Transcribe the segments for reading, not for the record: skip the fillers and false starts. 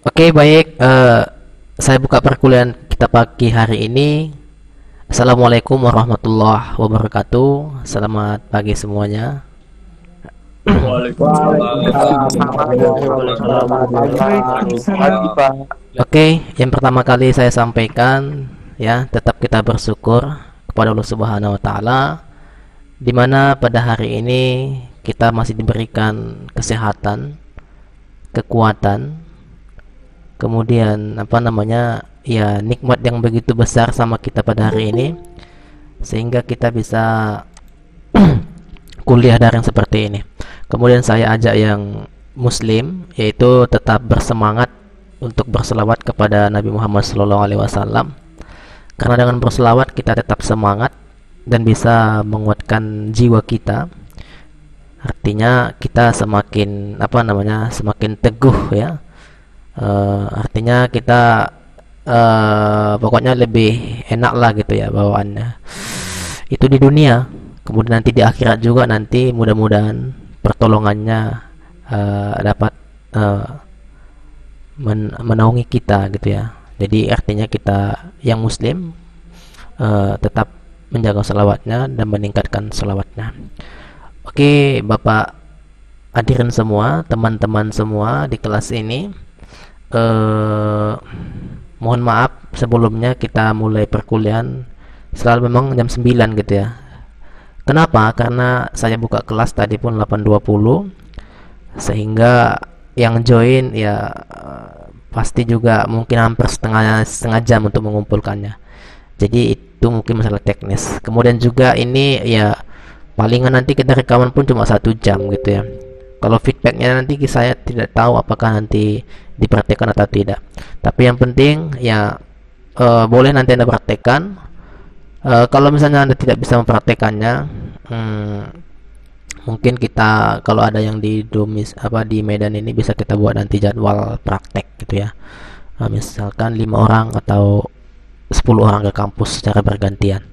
Oke, baik. Saya buka perkuliahan kita pagi hari ini. Assalamualaikum warahmatullahi wabarakatuh. Selamat pagi semuanya. Waalaikumsalam Waalaikumsalam warahmatullahi warahmatullahi wabarakatuh. Waalaikumsalam. wabarakatuh, Pak. Oke, yang pertama kali saya sampaikan ya, tetap kita bersyukur kepada Allah Subhanahu wa taala di mana pada hari ini kita masih diberikan kesehatan, kekuatan, kemudian ya nikmat yang begitu besar sama kita pada hari ini sehingga kita bisa kuliah daring seperti ini. Kemudian saya ajak yang muslim yaitu tetap bersemangat untuk berselawat kepada Nabi Muhammad SAW, karena dengan berselawat kita tetap semangat dan bisa menguatkan jiwa kita. Artinya kita semakin teguh ya. Artinya kita pokoknya lebih enak lah gitu ya bawaannya. Itu di dunia. Kemudian nanti di akhirat juga, nanti mudah-mudahan pertolongannya dapat menaungi kita gitu ya. Jadi artinya kita yang muslim tetap menjaga selawatnya dan meningkatkan selawatnya. Oke, Bapak hadirin semua, teman-teman semua di kelas ini, mohon maaf sebelumnya kita mulai perkuliahan selalu memang jam 9 gitu ya. Kenapa? Karena saya buka kelas tadi pun 8.20, sehingga yang join ya pasti juga mungkin hampir setengah jam untuk mengumpulkannya. Jadi itu mungkin masalah teknis. Kemudian juga ini ya palingan nanti kita rekaman pun cuma 1 jam gitu ya. Kalau feedbacknya nanti saya tidak tahu apakah nanti dipraktekkan atau tidak. Tapi yang penting ya boleh nanti Anda praktekkan. Kalau misalnya Anda tidak bisa mempraktekannya, mungkin kita kalau ada yang di Medan ini bisa kita buat nanti jadwal praktek gitu ya. Misalkan 5 orang atau 10 orang ke kampus secara bergantian.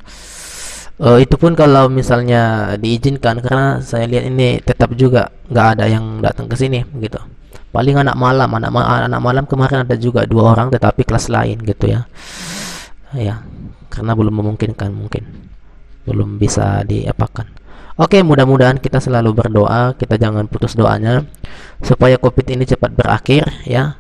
Itu pun kalau misalnya diizinkan, karena saya lihat ini tetap juga nggak ada yang datang ke sini gitu. Paling anak malam kemarin ada juga 2 orang tetapi kelas lain gitu ya. Ya, karena belum memungkinkan, mungkin belum bisa diapakan. Oke, mudah-mudahan kita selalu berdoa, kita jangan putus doanya supaya COVID ini cepat berakhir ya.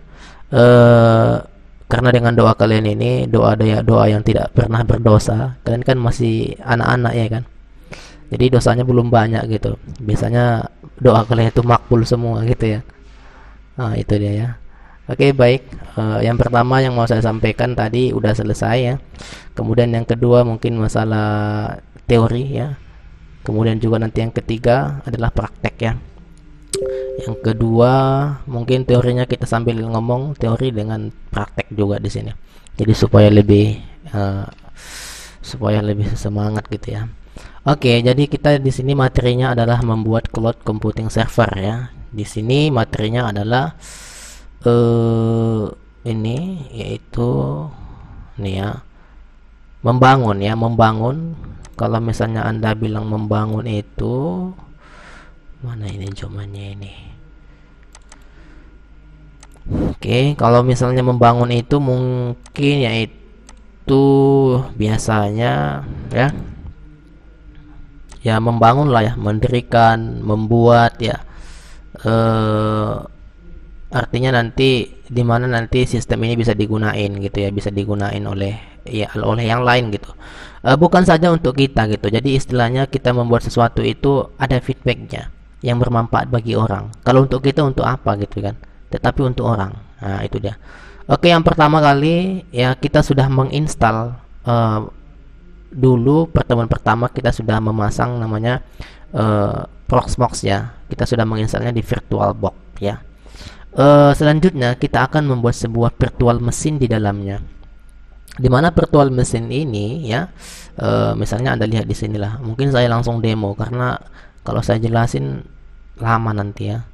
Karena dengan doa kalian ini, doa yang tidak pernah berdosa, kalian kan masih anak-anak ya kan. Jadi dosanya belum banyak gitu. Biasanya doa kalian itu makbul semua gitu ya. Nah, itu dia ya. Oke, baik. Yang pertama yang mau saya sampaikan tadi udah selesai ya. Kemudian yang kedua mungkin masalah teori ya. Kemudian juga nanti yang ketiga adalah praktek ya. Yang kedua mungkin teorinya kita sambil ngomong teori dengan praktek juga di sini. Jadi supaya lebih semangat gitu ya. Oke, jadi kita di sini materinya adalah membuat cloud computing server ya. Di sini materinya adalah ini yaitu nih ya, membangun. Kalau misalnya Anda bilang membangun itu mana ini jawabannya ini. Oke, kalau misalnya membangun itu mungkin yaitu biasanya ya membangun lah ya, mendirikan, membuat ya. Artinya nanti di mana nanti sistem ini bisa digunain gitu ya, bisa digunain oleh yang lain gitu. Bukan saja untuk kita gitu. Jadi istilahnya kita membuat sesuatu itu ada feedbacknya yang bermanfaat bagi orang. Kalau untuk kita untuk apa gitu kan? Tetapi untuk orang. Nah, itu dia. Oke, yang pertama kali ya kita sudah menginstal dulu pertemuan pertama kita sudah memasang namanya Proxmox ya. Kita sudah menginstalnya di VirtualBox ya. Selanjutnya kita akan membuat sebuah virtual mesin di dalamnya. Di mana virtual mesin ini ya, misalnya Anda lihat di sinilah. Mungkin saya langsung demo karena kalau saya jelasin lama nanti ya.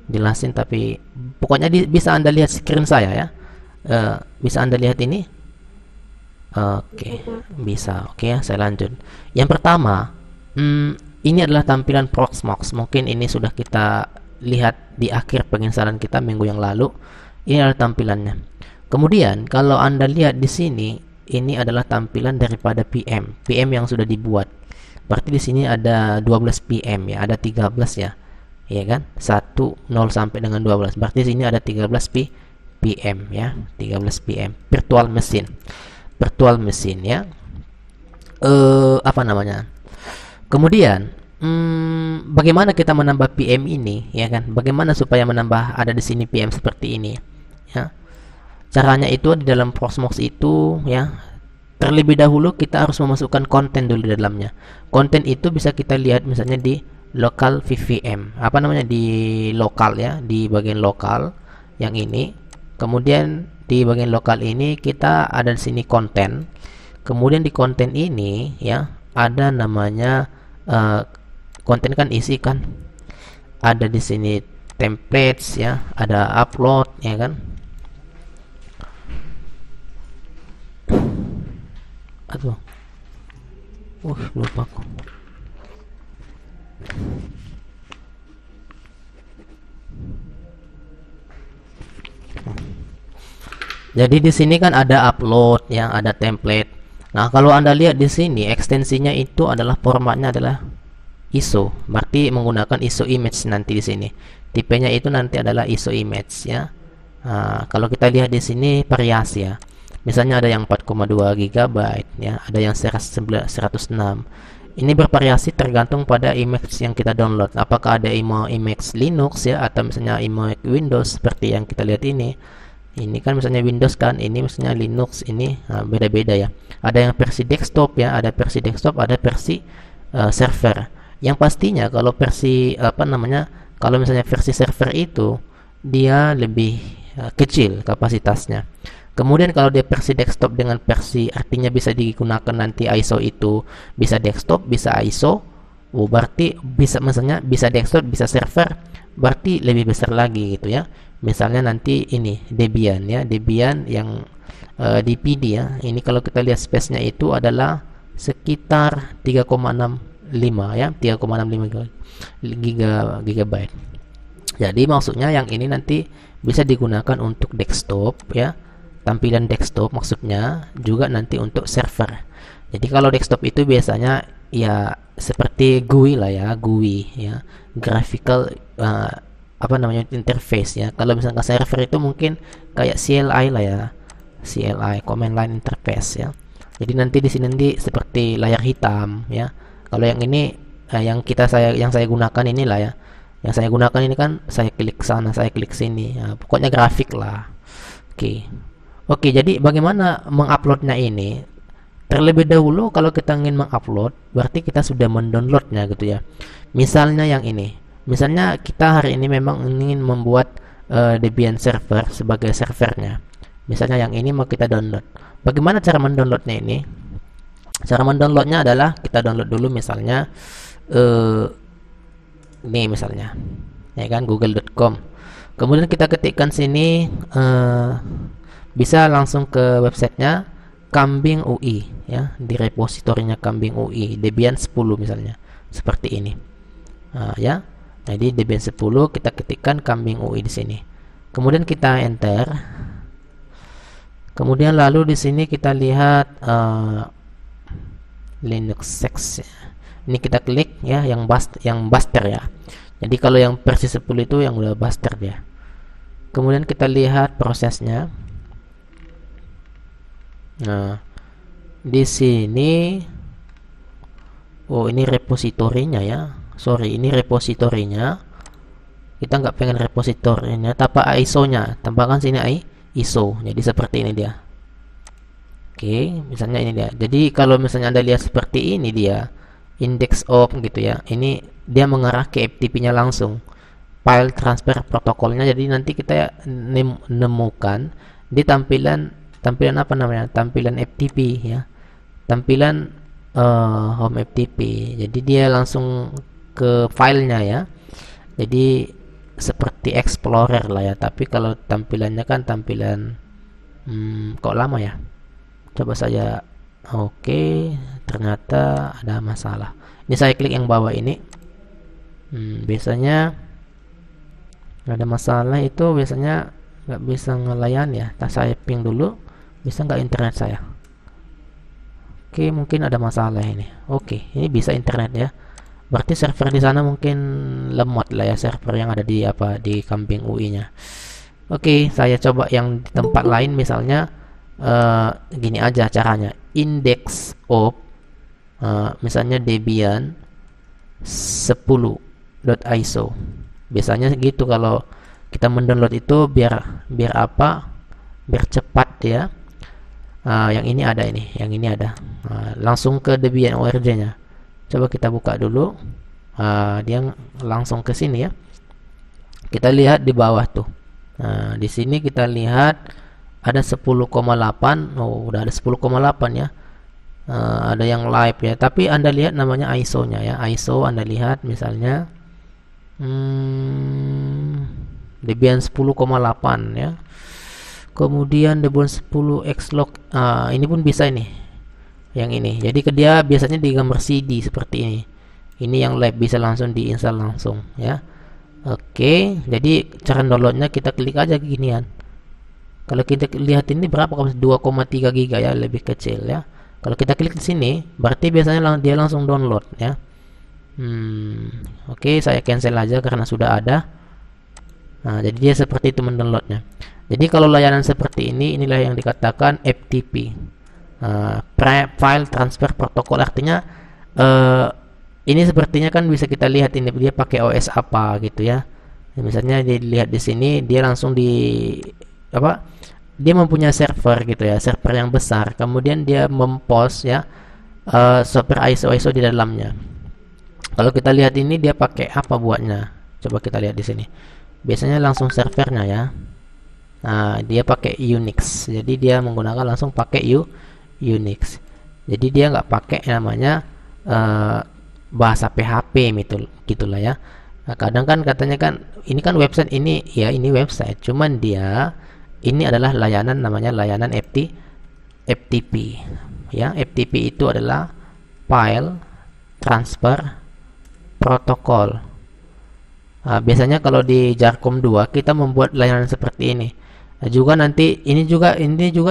Jelasin tapi pokoknya bisa Anda lihat screen saya ya. Bisa Anda lihat ini? Oke, bisa. Oke ya, saya lanjut. Yang pertama, ini adalah tampilan Proxmox. Mungkin ini sudah kita lihat di akhir penginstalan kita minggu yang lalu. Ini adalah tampilannya. Kemudian kalau Anda lihat di sini, ini adalah tampilan daripada PM yang sudah dibuat. Berarti di sini ada 12 PM ya, ada 13 ya. Ya kan? 0 sampai dengan 12. Berarti di sini ada 13 PM ya, 13 PM. Virtual machine. Virtual machine ya. Apa namanya? Kemudian bagaimana kita menambah PM ini ya kan? Bagaimana supaya menambah ada di sini PM seperti ini ya? Caranya itu di dalam Proxmox itu ya. Terlebih dahulu kita harus memasukkan konten dulu di dalamnya. Konten itu bisa kita lihat misalnya di local VVM. Apa namanya, di lokal ya, di bagian lokal yang ini. Kemudian di bagian lokal ini kita ada di sini konten. Kemudian di konten ini ya ada namanya konten kan isi kan. Ada di sini templates ya, ada upload ya kan. Aduh, lupa aku. Jadi di sini kan ada upload ya, ada template. Nah, kalau Anda lihat di sini ekstensinya itu adalah formatnya adalah ISO. Berarti menggunakan ISO image nanti di sini. Tipenya itu nanti adalah ISO image ya. Nah, kalau kita lihat di sini variasi ya. Misalnya ada yang 4,2 GB ya, ada yang 106. Ini bervariasi tergantung pada image yang kita download. Apakah ada image Linux ya, atau misalnya image Windows seperti yang kita lihat ini. Ini kan misalnya Windows kan, ini misalnya Linux, ini beda-beda ya. Ada yang versi desktop ya, ada versi desktop, ada versi server. Yang pastinya kalau versi kalau misalnya versi server itu dia lebih kecil kapasitasnya. Kemudian kalau dia versi desktop dengan versi, artinya bisa digunakan nanti ISO itu bisa desktop, bisa ISO. Berarti bisa misalnya bisa desktop, bisa server, berarti lebih besar lagi gitu ya. Misalnya nanti ini Debian ya, Debian yang DPD ya. Ini kalau kita lihat space-nya itu adalah sekitar 3,65 ya, 3,65 gigabyte. Jadi maksudnya yang ini nanti bisa digunakan untuk desktop ya. Tampilan desktop maksudnya juga nanti untuk server. Jadi kalau desktop itu biasanya ya seperti GUI lah ya, GUI ya, graphical interface ya. Kalau misalnya server itu mungkin kayak CLI lah ya, CLI, command line interface ya. Jadi nanti di sini nanti seperti layar hitam ya. Kalau yang ini yang saya gunakan inilah ya. Yang saya gunakan ini kan saya klik sana, saya klik sini. Ya, pokoknya grafik lah. Oke, jadi bagaimana menguploadnya ini? Terlebih dahulu kalau kita ingin mengupload, berarti kita sudah mendownloadnya gitu ya. Misalnya yang ini. Misalnya kita hari ini memang ingin membuat Debian server sebagai servernya. Misalnya yang ini mau kita download. Bagaimana cara mendownloadnya ini? Cara mendownloadnya adalah kita download dulu misalnya ini misalnya. Ya kan, google.com. Kemudian kita ketikkan sini bisa langsung ke websitenya Kambing UI ya, di repositorinya Kambing UI Debian 10 misalnya seperti ini ya. Jadi Debian 10 kita ketikkan Kambing UI di sini, kemudian kita enter. Kemudian lalu di sini kita lihat Linux 6 ini kita klik ya, yang buster ya. Jadi kalau yang versi 10 itu yang udah buster ya. Kemudian kita lihat prosesnya. Nah, di sini ini repositorinya ya. Sorry, ini repositorinya. Kita nggak pengen repositorinya, tapi ISO-nya. Tambahkan sini ISO. Jadi seperti ini dia. Oke, misalnya ini dia. Jadi kalau misalnya Anda lihat seperti ini dia, index of gitu ya. Ini dia mengarah ke FTP-nya langsung. File transfer protokolnya. Jadi nanti kita menemukan di tampilan apa namanya, tampilan FTP ya, tampilan home FTP. Jadi dia langsung ke filenya ya. Jadi seperti Explorer lah ya, tapi kalau tampilannya kan tampilan kok lama ya. Coba saya ternyata ada masalah. Ini saya klik yang bawah ini. Biasanya ada masalah itu biasanya nggak bisa ngelayan ya. Saya ping dulu, bisa nggak internet saya? Oke, mungkin ada masalah ini. Oke, ini bisa internet ya. Berarti server di sana mungkin lemot lah ya, server yang ada di di Kambing UI-nya. Oke, saya coba yang di tempat lain, misalnya gini aja caranya. Index of misalnya Debian 10.iso. Biasanya gitu kalau kita mendownload itu biar apa? Biar cepat ya. Yang ini ada ini, yang ini ada. Langsung ke Debian org-nya. Coba kita buka dulu. Dia langsung ke sini ya. Kita lihat di bawah tuh. Di sini kita lihat ada 10,8. Oh, udah ada 10,8 ya. Ada yang live ya. Tapi Anda lihat namanya ISO-nya ya. ISO Anda lihat misalnya Debian 10,8 ya. Kemudian Debian 10 Xlog, ini pun bisa ini, yang ini. Jadi dia biasanya di gambar CD seperti ini. Ini yang live, bisa langsung diinstal langsung ya. Oke, jadi cara downloadnya kita klik aja ginian. Kalau kita lihat ini berapa? 2,3 GB ya, lebih kecil ya. Kalau kita klik di sini, berarti biasanya dia langsung download ya. Oke, saya cancel aja karena sudah ada. Jadi dia seperti itu mendownloadnya. Jadi kalau layanan seperti ini, inilah yang dikatakan FTP, File Transfer Protocol. Artinya ini sepertinya kan bisa kita lihat ini dia pakai OS apa gitu ya. Misalnya dilihat di sini, dia langsung dia mempunyai server gitu ya, server yang besar. Kemudian dia mempost ya software ISO di dalamnya. Kalau kita lihat ini dia pakai apa buatnya? Coba kita lihat di sini. Biasanya langsung servernya ya. Dia pakai Unix, jadi dia menggunakan langsung pakai Unix. Jadi dia nggak pakai namanya bahasa PHP gitulah ya. Kadang kan katanya kan ini kan website ini ya, ini website, cuman dia ini adalah layanan, namanya layanan FTP ya. FTP itu adalah File Transfer Protocol. Biasanya kalau di Jarkom 2 kita membuat layanan seperti ini. Juga nanti ini juga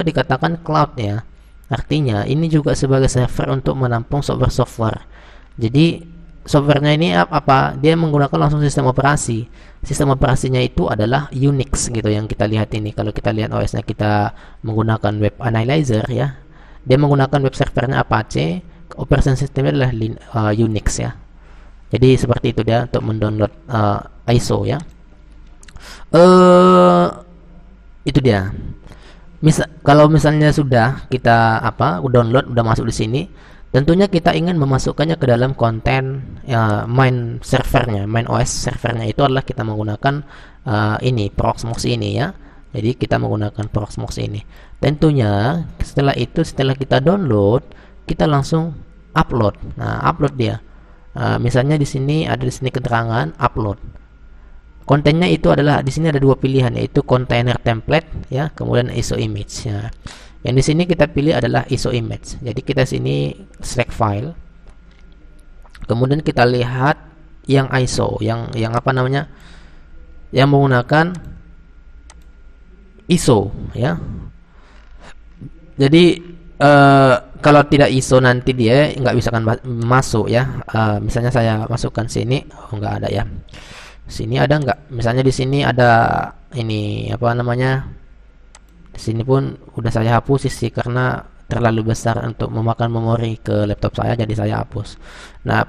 dikatakan cloud ya. Artinya ini juga sebagai server untuk menampung software. Jadi softwarenya ini apa? Dia menggunakan langsung sistem operasi. Sistem operasinya itu adalah Unix gitu yang kita lihat ini. Kalau kita lihat OS-nya, kita menggunakan web analyzer ya. Dia menggunakan web servernya Apache. Operation systemnya adalah Unix ya. Jadi seperti itu dia untuk mendownload ISO ya. Itu dia. Kalau misalnya sudah kita download, udah masuk di sini, tentunya kita ingin memasukkannya ke dalam konten main servernya, main OS servernya. Itu adalah kita menggunakan ini Proxmox ini ya. Jadi kita menggunakan Proxmox ini. Tentunya setelah kita download, kita langsung upload. Upload dia. Misalnya di sini keterangan upload. Kontennya itu adalah, di sini ada dua pilihan, yaitu container template ya, kemudian ISO image ya. Yang di sini kita pilih adalah ISO image. Jadi kita sini select file. Kemudian kita lihat yang ISO, yang apa namanya? Yang menggunakan ISO ya. Jadi kalau tidak ISO nanti dia nggak bisa kan masuk ya. Misalnya saya masukkan sini, nggak ada ya. Sini ada nggak? Misalnya di sini ada ini apa namanya? Di sini pun udah saya hapus sih karena terlalu besar untuk memakan memori ke laptop saya, jadi saya hapus.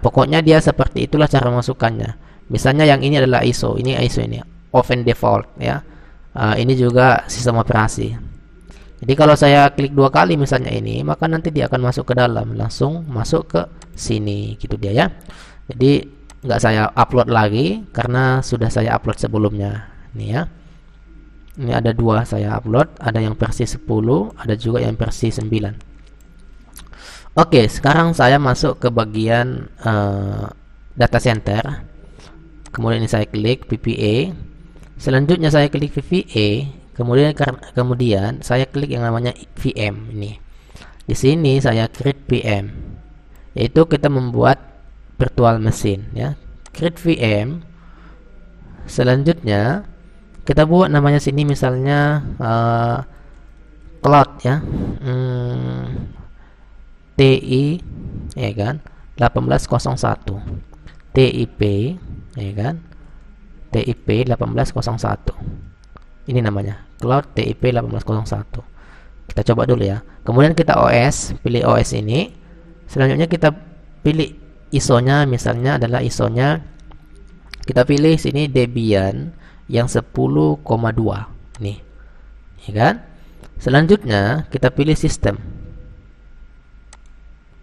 Pokoknya dia seperti itulah cara masukkannya. Misalnya yang ini adalah ISO, ini open default ya. Ini juga sistem operasi. Jadi kalau saya klik 2 kali misalnya ini, maka nanti dia akan masuk ke dalam, langsung masuk ke sini gitu dia ya. Jadi nggak saya upload lagi karena sudah saya upload sebelumnya ini ya. Ini ada 2 saya upload, ada yang versi 10, ada juga yang versi 9. Oke, sekarang saya masuk ke bagian data center. Kemudian ini saya klik VPA. Selanjutnya saya klik VPA. Kemudian saya klik yang namanya VM ini. Di sini saya create VM, yaitu kita membuat virtual machine ya. Create VM. Selanjutnya Kita buat namanya sini misalnya cloud ya. TI ya kan 1801 TIP ya kan TIP 1801. Ini namanya cloud TIP 1801. Kita coba dulu ya. Kemudian kita OS, pilih OS ini. Selanjutnya kita pilih ISO-nya, misalnya adalah ISO-nya kita pilih sini Debian yang 10,2 nih. Ya kan? Selanjutnya kita pilih sistem.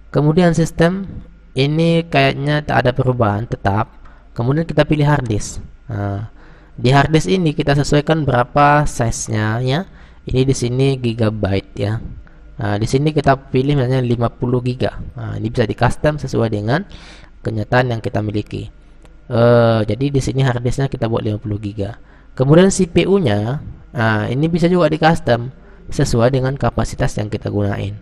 Kemudian sistem ini kayaknya tak ada perubahan, tetap. Kemudian kita pilih hard disk. Nah, di hard disk ini kita sesuaikan berapa size-nya ya. Ini di sini gigabyte ya. Nah, di sini kita pilih misalnya 50 giga. Nah, ini bisa di custom sesuai dengan kenyataan yang kita miliki. Jadi di sini hard disknya kita buat 50 giga. Kemudian CPU-nya, nah, ini bisa juga di custom sesuai dengan kapasitas yang kita gunain.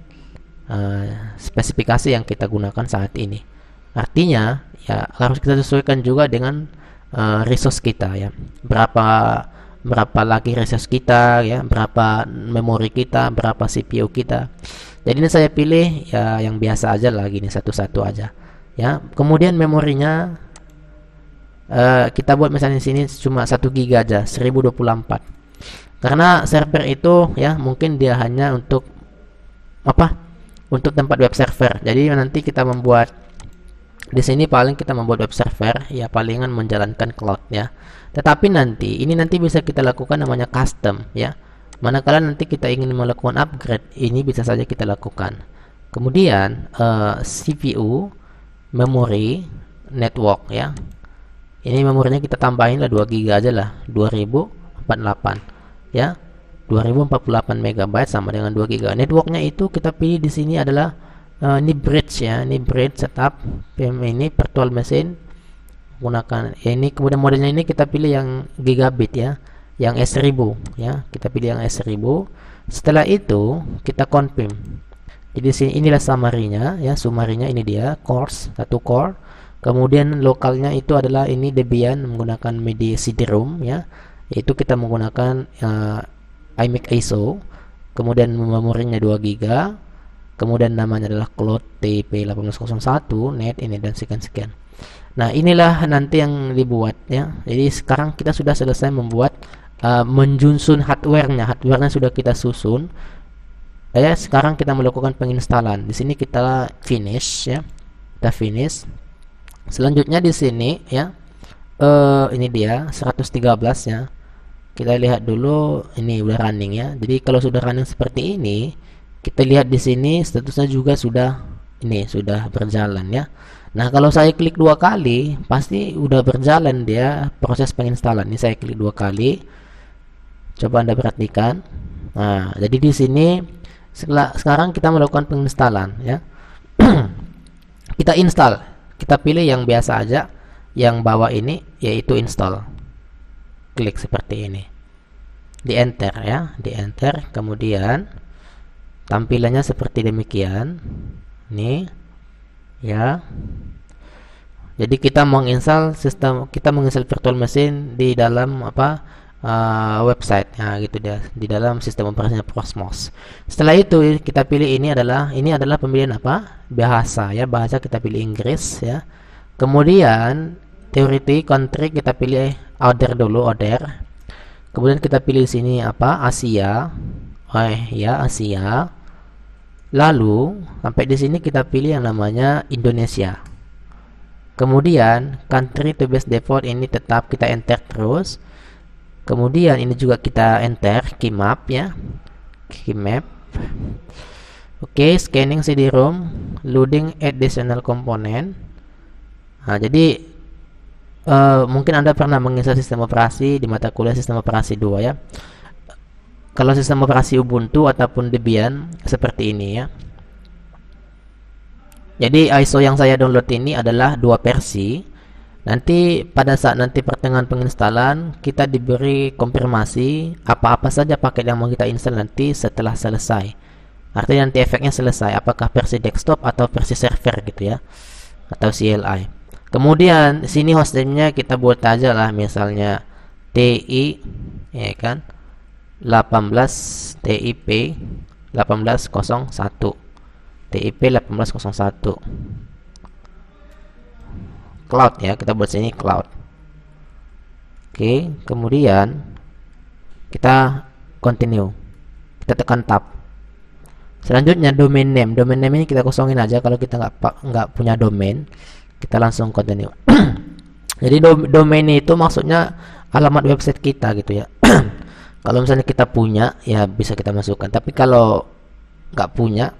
Spesifikasi yang kita gunakan saat ini. Artinya ya harus kita sesuaikan juga dengan resource kita ya. Berapa lagi resource kita ya, berapa memori kita, berapa CPU kita. Jadi ini saya pilih ya yang biasa aja lah, gini satu-satu aja ya. Kemudian memorinya kita buat misalnya di sini cuma 1 giga aja, 1024. Karena server itu ya mungkin dia hanya untuk apa? Untuk tempat web server. Jadi nanti kita membuat di sini paling kita membuat web server ya palingan menjalankan cloud ya. Tetapi nanti bisa kita lakukan namanya custom ya. Manakala nanti kita ingin melakukan upgrade, ini bisa saja kita lakukan. Kemudian CPU, memori, network ya. Ini memorinya kita tambahin lah 2 GB aja lah, 2048 ya. 2048 MB sama dengan 2 GB. Networknya itu kita pilih di sini adalah ini bridge ya, ini bridge setup ini virtual machine gunakan ya, ini kemudian modelnya ini kita pilih yang gigabit ya, yang S1000 ya, kita pilih yang S1000. Setelah itu kita confirm. Jadi sini inilah summary-nya ya, summary-nya ini dia cores, 1 core. Kemudian lokalnya itu adalah ini Debian menggunakan media CD-ROM ya, yaitu kita menggunakan iMac ISO, kemudian memorinya 2 GB, kemudian namanya adalah cloud TIP 1801 net ini dan sekian-sekian. Nah, inilah nanti yang dibuat ya. Jadi sekarang kita sudah selesai membuat menjunsun hardware-nya. Hardware-nya sudah kita susun. Ya, sekarang kita melakukan penginstalan. Di sini kita finish ya. Kita finish. Selanjutnya di sini ya. Ini dia 113 ya. Kita lihat dulu, ini udah running ya. Jadi kalau sudah running seperti ini, kita lihat di sini statusnya juga sudah berjalan ya. Nah, kalau saya klik 2 kali, pasti udah berjalan dia proses penginstalan. Ini saya klik 2 kali. Coba Anda perhatikan. Nah, jadi di sini sekarang kita melakukan penginstalan ya. Kita install. Kita pilih yang biasa aja, yang bawah ini yaitu install. Klik seperti ini, di enter ya, di enter. Kemudian tampilannya seperti demikian nih ya. Jadi kita menginstal virtual machine di dalam website ya, gitu dia, di dalam sistem operasinya Cosmos. Setelah itu kita pilih ini adalah pemilihan bahasa ya, bahasa kita pilih Inggris ya. Kemudian Theory country kita pilih order dulu, order. Kemudian kita pilih sini Asia. Asia. Lalu sampai di sini kita pilih yang namanya Indonesia. Kemudian country to base default ini tetap kita enter terus. Kemudian ini juga kita enter key map ya. Key map. Oke, scanning CD-ROM, loading additional component. Nah, jadi mungkin Anda pernah menginstal sistem operasi di mata kuliah sistem operasi 2 ya. Kalau sistem operasi Ubuntu ataupun Debian seperti ini ya. Jadi ISO yang saya download ini adalah 2 versi. Nanti pada saat nanti pertengahan penginstalan kita diberi konfirmasi apa-apa saja paket yang mau kita install nanti setelah selesai. Artinya nanti efeknya selesai, apakah versi desktop atau versi server gitu ya, atau CLI. Kemudian sini hostname-nya kita buat aja lah misalnya TI ya kan, 18 TIP 1801 TIP 1801 cloud ya, kita buat sini cloud. Oke, kemudian kita continue, kita tekan tab. Selanjutnya domain name ini kita kosongin aja. Kalau kita nggak punya domain, kita langsung continue. Jadi domain itu maksudnya alamat website kita gitu ya. Kalau misalnya kita punya ya bisa kita masukkan, tapi kalau nggak punya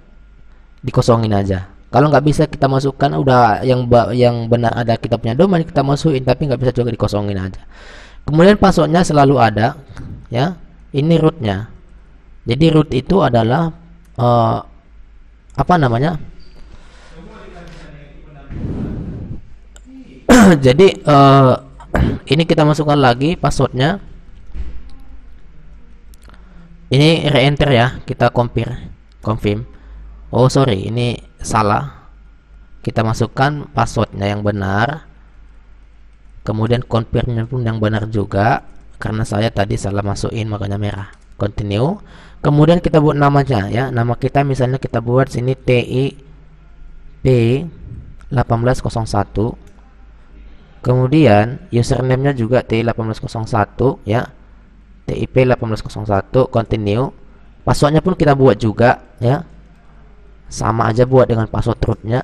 dikosongin aja. Kalau nggak bisa kita masukkan, udah yang benar ada kita punya domain kita masukin, tapi nggak bisa juga dikosongin aja. Kemudian passwordnya selalu ada ya. Ini rootnya. Jadi root itu adalah apa namanya? Jadi ini kita masukkan lagi passwordnya. Ini re-enter ya, kita confirm. Oh sorry, ini salah. Kita masukkan passwordnya yang benar, kemudian confirmnya pun yang benar juga, karena saya tadi salah masukin makanya merah. Continue. Kemudian kita buat namanya ya, nama kita misalnya kita buat sini TIP 1801. Kemudian username-nya juga TI1801 ya, TIP 1801. Continue. Passwordnya pun kita buat juga ya, sama aja buat dengan password rootnya.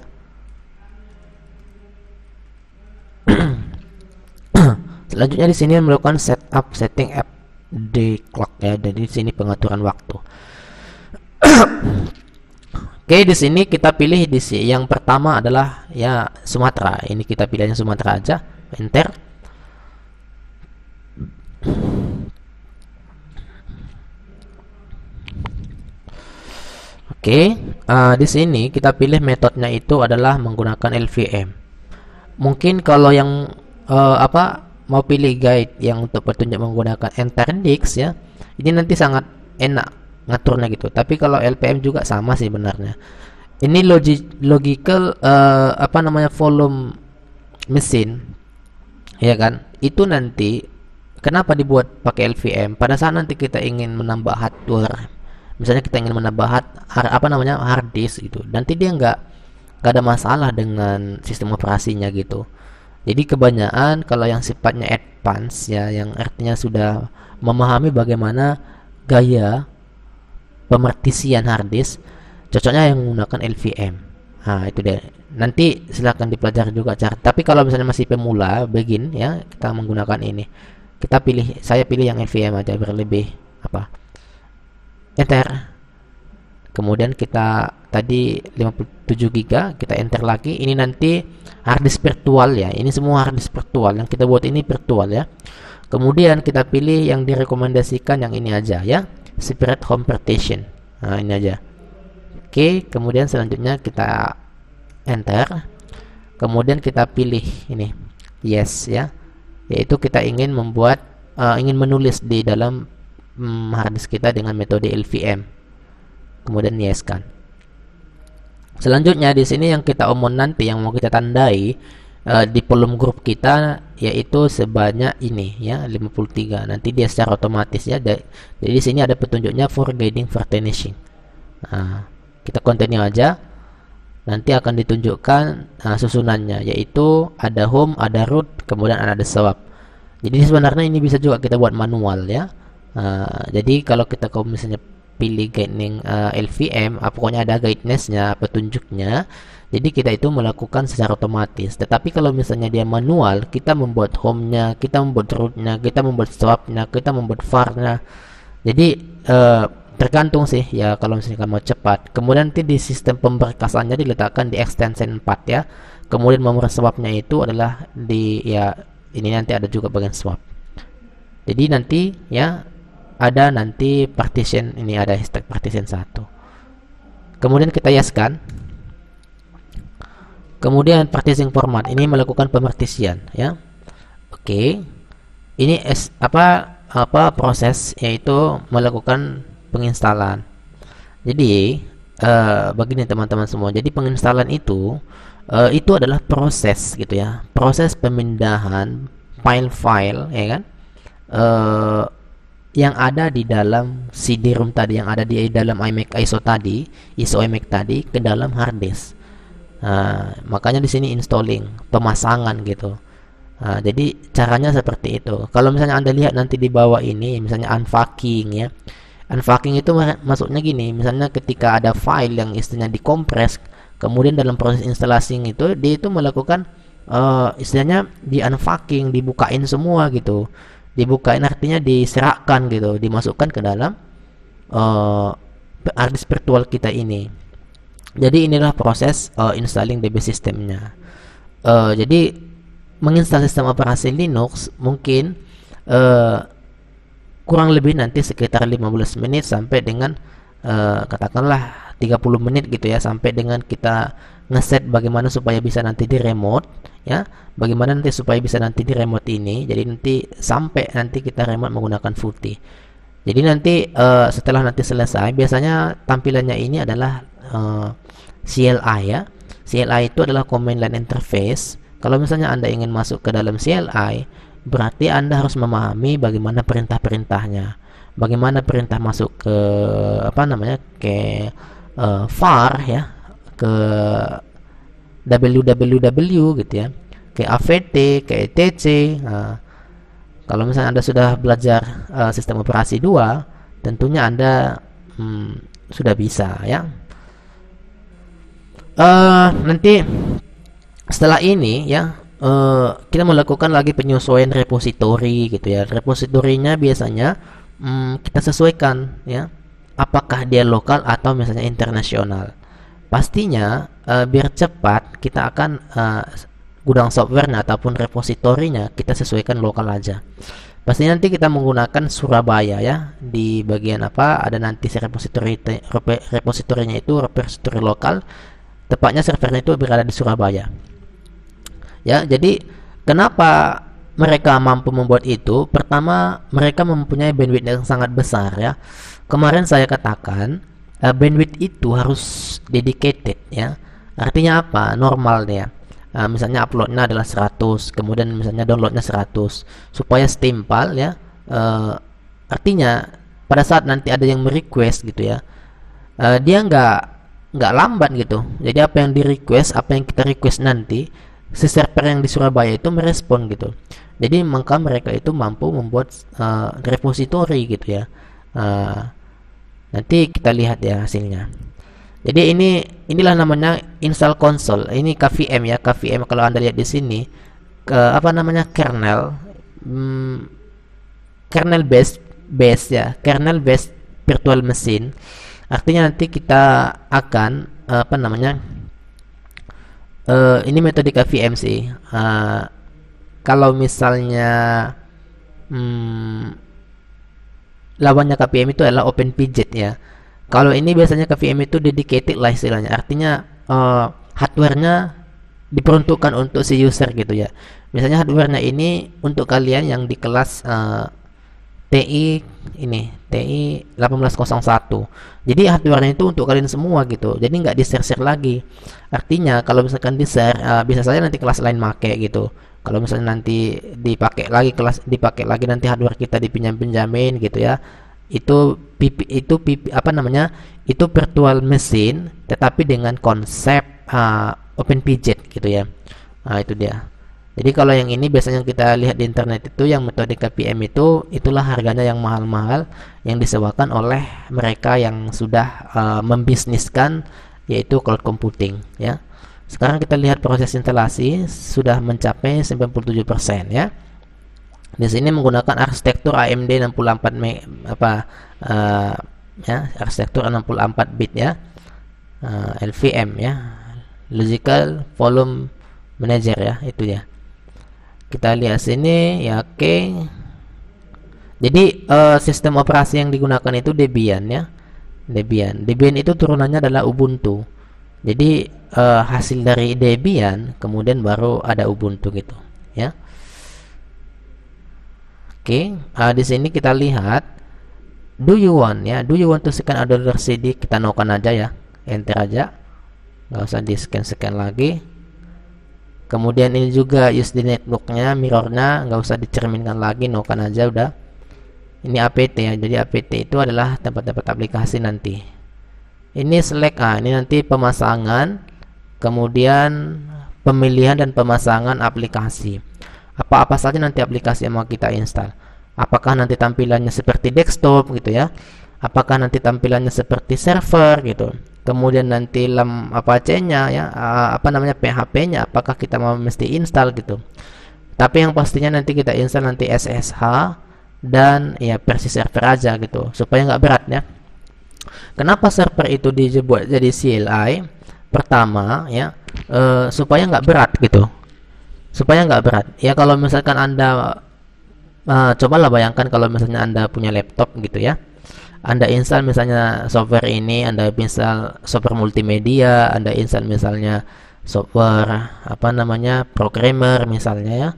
Selanjutnya di sini melakukan setting app di clock ya, jadi di sini pengaturan waktu. Oke, di sini kita pilih di sini yang pertama adalah ya Sumatera. Ini kita pilihnya Sumatera aja, enter. Oke, di sini kita pilih metodenya itu adalah menggunakan LVM. Mungkin kalau yang mau pilih guide yang untuk petunjuk menggunakan Enter-Dix ya, ini nanti sangat enak ngaturnya gitu. Tapi kalau LPM juga sama sih benarnya. Ini logical volume mesin ya kan. Itu nanti kenapa dibuat pakai LVM? Pada saat nanti kita ingin menambah hardware, misalnya kita ingin menambah hard disk gitu, nanti dia nggak ada masalah dengan sistem operasinya gitu. Jadi kebanyakan kalau yang sifatnya advance ya, yang artinya sudah memahami bagaimana gaya pemartisian hard disk, cocoknya yang menggunakan LVM. Nah, itu deh. Nanti silahkan dipelajari juga cara. Tapi kalau misalnya masih pemula, begin ya, kita menggunakan ini. Saya pilih yang LVM aja biar lebih enter. Kemudian kita tadi 57 GB, kita enter lagi. Ini nanti harddisk virtual ya. Ini semua harddisk virtual yang kita buat ini virtual ya. Kemudian kita pilih yang direkomendasikan yang ini aja ya, separate home partition. Nah, ini aja. Oke, kemudian selanjutnya kita enter. Kemudian kita pilih ini yes ya. Yaitu kita ingin menulis di dalam harddisk kita dengan metode LVM. Kemudian yes kan. Selanjutnya di sini yang kita omong nanti yang mau kita tandai di volume grup kita yaitu sebanyak ini ya 53. Nanti dia secara otomatis ya. Jadi di sini ada petunjuknya for guiding for finishing. Nah, kita continue aja. Nanti akan ditunjukkan susunannya, yaitu ada home, ada root, kemudian ada swap. Jadi sebenarnya ini bisa juga kita buat manual ya. Jadi kalau misalnya pilih guiding LVM, pokoknya ada guidance-nya, petunjuknya. Jadi kita itu melakukan secara otomatis. Tetapi kalau misalnya dia manual, kita membuat home-nya, kita membuat root-nya, kita membuat swap-nya, kita membuat var-nya. Jadi tergantung sih ya kalau misalnya mau cepat. Kemudian nanti di sistem pemberkasannya diletakkan di extension 4 ya. Kemudian nomor swap-nya itu adalah ini nanti ada juga bagian swap. Jadi nanti ya ada nanti partition, ini ada hashtag partition 1. Kemudian kita yeskan. Kemudian partition format ini melakukan pemartisian ya. Oke. Ini proses yaitu melakukan penginstalan. Jadi begini teman-teman semua. Jadi penginstalan itu adalah proses gitu ya. Proses pemindahan file-file ya kan. yang ada di dalam CD-ROM tadi, yang ada di dalam iMac ISO iMac tadi ke dalam hard disk. Nah, makanya di sini installing, pemasangan gitu. Nah, jadi caranya seperti itu. Kalau misalnya Anda lihat nanti di bawah ini, misalnya unfucking ya. Unfucking itu maksudnya gini, misalnya ketika ada file yang istilahnya dikompres, kemudian dalam proses instalasi itu dia itu melakukan istilahnya di unfucking, dibukain semua gitu. Dibukain artinya diserakkan gitu, dimasukkan ke dalam hard disk virtual kita ini. Jadi inilah proses installing DB sistemnya. Jadi menginstal sistem operasi Linux mungkin kurang lebih nanti sekitar 15 menit sampai dengan katakanlah 30 menit gitu ya, sampai dengan kita ngeset bagaimana supaya bisa nanti di remote ya, bagaimana nanti supaya bisa nanti di remote ini. Jadi nanti sampai nanti kita remote menggunakan VT. Jadi nanti setelah nanti selesai, biasanya tampilannya ini adalah CLI ya. CLI itu adalah command line interface. Kalau misalnya Anda ingin masuk ke dalam CLI, berarti Anda harus memahami bagaimana perintah-perintahnya. Bagaimana perintah masuk ke ke var ya, ke www gitu ya, ke AVT, ke etc. Nah, kalau misalnya Anda sudah belajar sistem operasi 2, tentunya Anda sudah bisa ya. Nanti setelah ini ya, kita melakukan lagi penyesuaian repositori gitu ya. Repositorinya biasanya kita sesuaikan ya, apakah dia lokal atau misalnya internasional. Pastinya biar cepat kita akan gudang softwarenya ataupun repositorinya kita sesuaikan lokal aja. Pasti nanti kita menggunakan Surabaya ya. Di bagian ada nanti repositorinya itu repositori lokal. Tepatnya servernya itu berada di Surabaya. Ya, jadi kenapa mereka mampu membuat itu? Pertama, mereka mempunyai bandwidth yang sangat besar ya. Kemarin saya katakan bandwidth itu harus dedicated ya. Artinya apa? Normal ya. Misalnya uploadnya adalah 100, kemudian misalnya downloadnya 100, supaya setimpal ya. Artinya pada saat nanti ada yang merequest gitu ya, dia nggak lambat gitu. Jadi apa yang di request, apa yang kita request nanti, si server yang di Surabaya itu merespon gitu. Jadi maka mereka itu mampu membuat repository gitu ya. Nanti kita lihat ya hasilnya. Jadi inilah namanya install console. Ini KVM ya, KVM kalau Anda lihat di sini kernel kernel based ya, kernel based virtual machine. Artinya nanti kita akan ini metode KVM sih. Kalau misalnya lawannya KVM itu adalah OpenPGet ya. Kalau ini biasanya KVM itu dedicated lah istilahnya. Artinya hardwarenya diperuntukkan untuk si user gitu ya. Misalnya hardwarenya ini untuk kalian yang di kelas TI 1801. Jadi hardwarenya itu untuk kalian semua gitu. Jadi nggak di-share lagi. Artinya kalau misalkan di-share bisa saja nanti kelas lain make gitu. Kalau misalnya nanti dipakai lagi nanti hardware kita dipinjam-pinjamin gitu ya. Itu itu virtual machine tetapi dengan konsep OpenPGet gitu ya. Nah, itu dia. Jadi kalau yang ini biasanya kita lihat di internet itu yang metode KPM itulah harganya yang mahal-mahal yang disewakan oleh mereka yang sudah membisniskan, yaitu cloud computing ya. Sekarang kita lihat proses instalasi sudah mencapai 97% ya. Di sini menggunakan arsitektur AMD 64 arsitektur 64 bit ya. LVM ya. Logical Volume Manager ya, itu ya. Kita lihat sini ya, oke. Jadi sistem operasi yang digunakan itu Debian ya. Debian itu turunannya adalah Ubuntu. Jadi hasil dari Debian kemudian baru ada Ubuntu gitu ya. Oke, di sini kita lihat do you want to scan another CD, kita no-kan aja ya, enter aja, nggak usah di scan lagi. Kemudian ini juga use the networknya, mirrornya nggak usah dicerminkan lagi, no-kan aja udah. Ini apt ya. Jadi apt itu adalah tempat-tempat aplikasi nanti. Ini select, ini nanti pemasangan, kemudian pemilihan dan pemasangan aplikasi. Apa-apa saja nanti aplikasi yang mau kita install. Apakah nanti tampilannya seperti desktop gitu ya? Apakah nanti tampilannya seperti server gitu? Kemudian nanti Apache-nya ya, PHP-nya apakah kita mau mesti install gitu. Tapi yang pastinya nanti kita install nanti SSH dan ya versi server aja gitu, supaya nggak berat ya. Kenapa server itu dibuat jadi CLI? Pertama ya, supaya nggak berat gitu. Supaya nggak berat. Ya kalau misalkan Anda cobalah bayangkan kalau misalnya Anda punya laptop gitu ya. Anda install misalnya software ini, Anda install software multimedia, Anda install misalnya software programmer misalnya ya.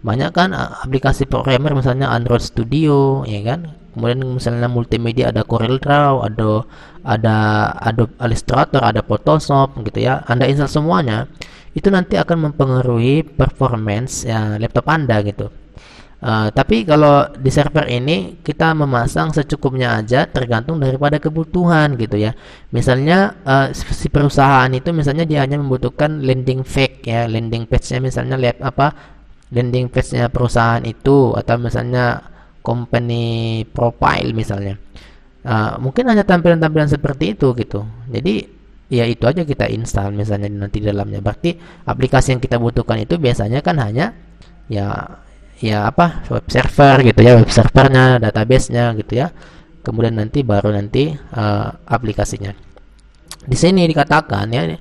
Banyak kan aplikasi programmer misalnya Android Studio ya kan. Kemudian misalnya multimedia ada CorelDRAW, ada Adobe Illustrator, ada Photoshop gitu ya. Anda install semuanya, itu nanti akan mempengaruhi performance ya laptop Anda gitu. Tapi kalau di server ini kita memasang secukupnya aja, tergantung daripada kebutuhan gitu ya. Misalnya si perusahaan itu misalnya dia hanya membutuhkan landing page ya, landing page-nya misalnya landing page-nya perusahaan itu, atau misalnya company profile misalnya. Mungkin hanya tampilan-tampilan seperti itu gitu. Jadi ya itu aja kita install misalnya nanti di dalamnya. Berarti aplikasi yang kita butuhkan itu biasanya kan hanya ya web server gitu ya, web servernya, database-nya gitu ya. Kemudian nanti baru aplikasinya. Di sini dikatakan ya,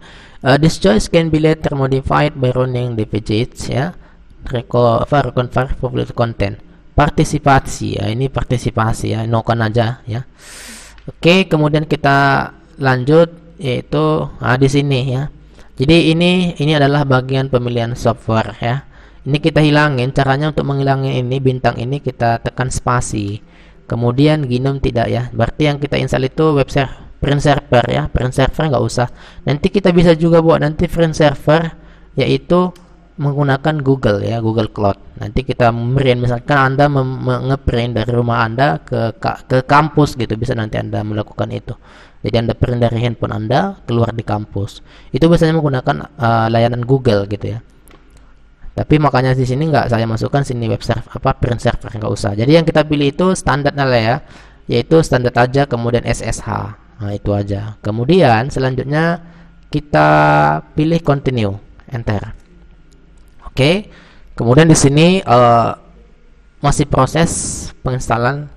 this choice can be later modified by running the pages ya, reconfigure popular content. Partisipasi ya, ini partisipasi ya, no-kan aja ya. Oke, kemudian kita lanjut yaitu di sini ya. Jadi ini adalah bagian pemilihan software ya. Ini kita hilangin. Caranya untuk menghilangin ini bintang ini kita tekan spasi. Kemudian GNOME tidak ya. Berarti yang kita install itu print server ya. Print server nggak usah. Nanti kita bisa juga buat nanti print server yaitu menggunakan Google ya, Google Cloud. Nanti kita print misalkan Anda ngeprint dari rumah Anda ke kampus gitu, bisa nanti Anda melakukan itu. Jadi Anda print dari handphone Anda keluar di kampus. Itu biasanya menggunakan layanan Google gitu ya. Tapi makanya di sini nggak saya masukkan sini web server print server, nggak usah. Jadi yang kita pilih itu standarnya lah ya, yaitu standar aja, kemudian SSH. Nah itu aja. Kemudian selanjutnya kita pilih continue, enter. Oke. Kemudian di sini masih proses penginstalan.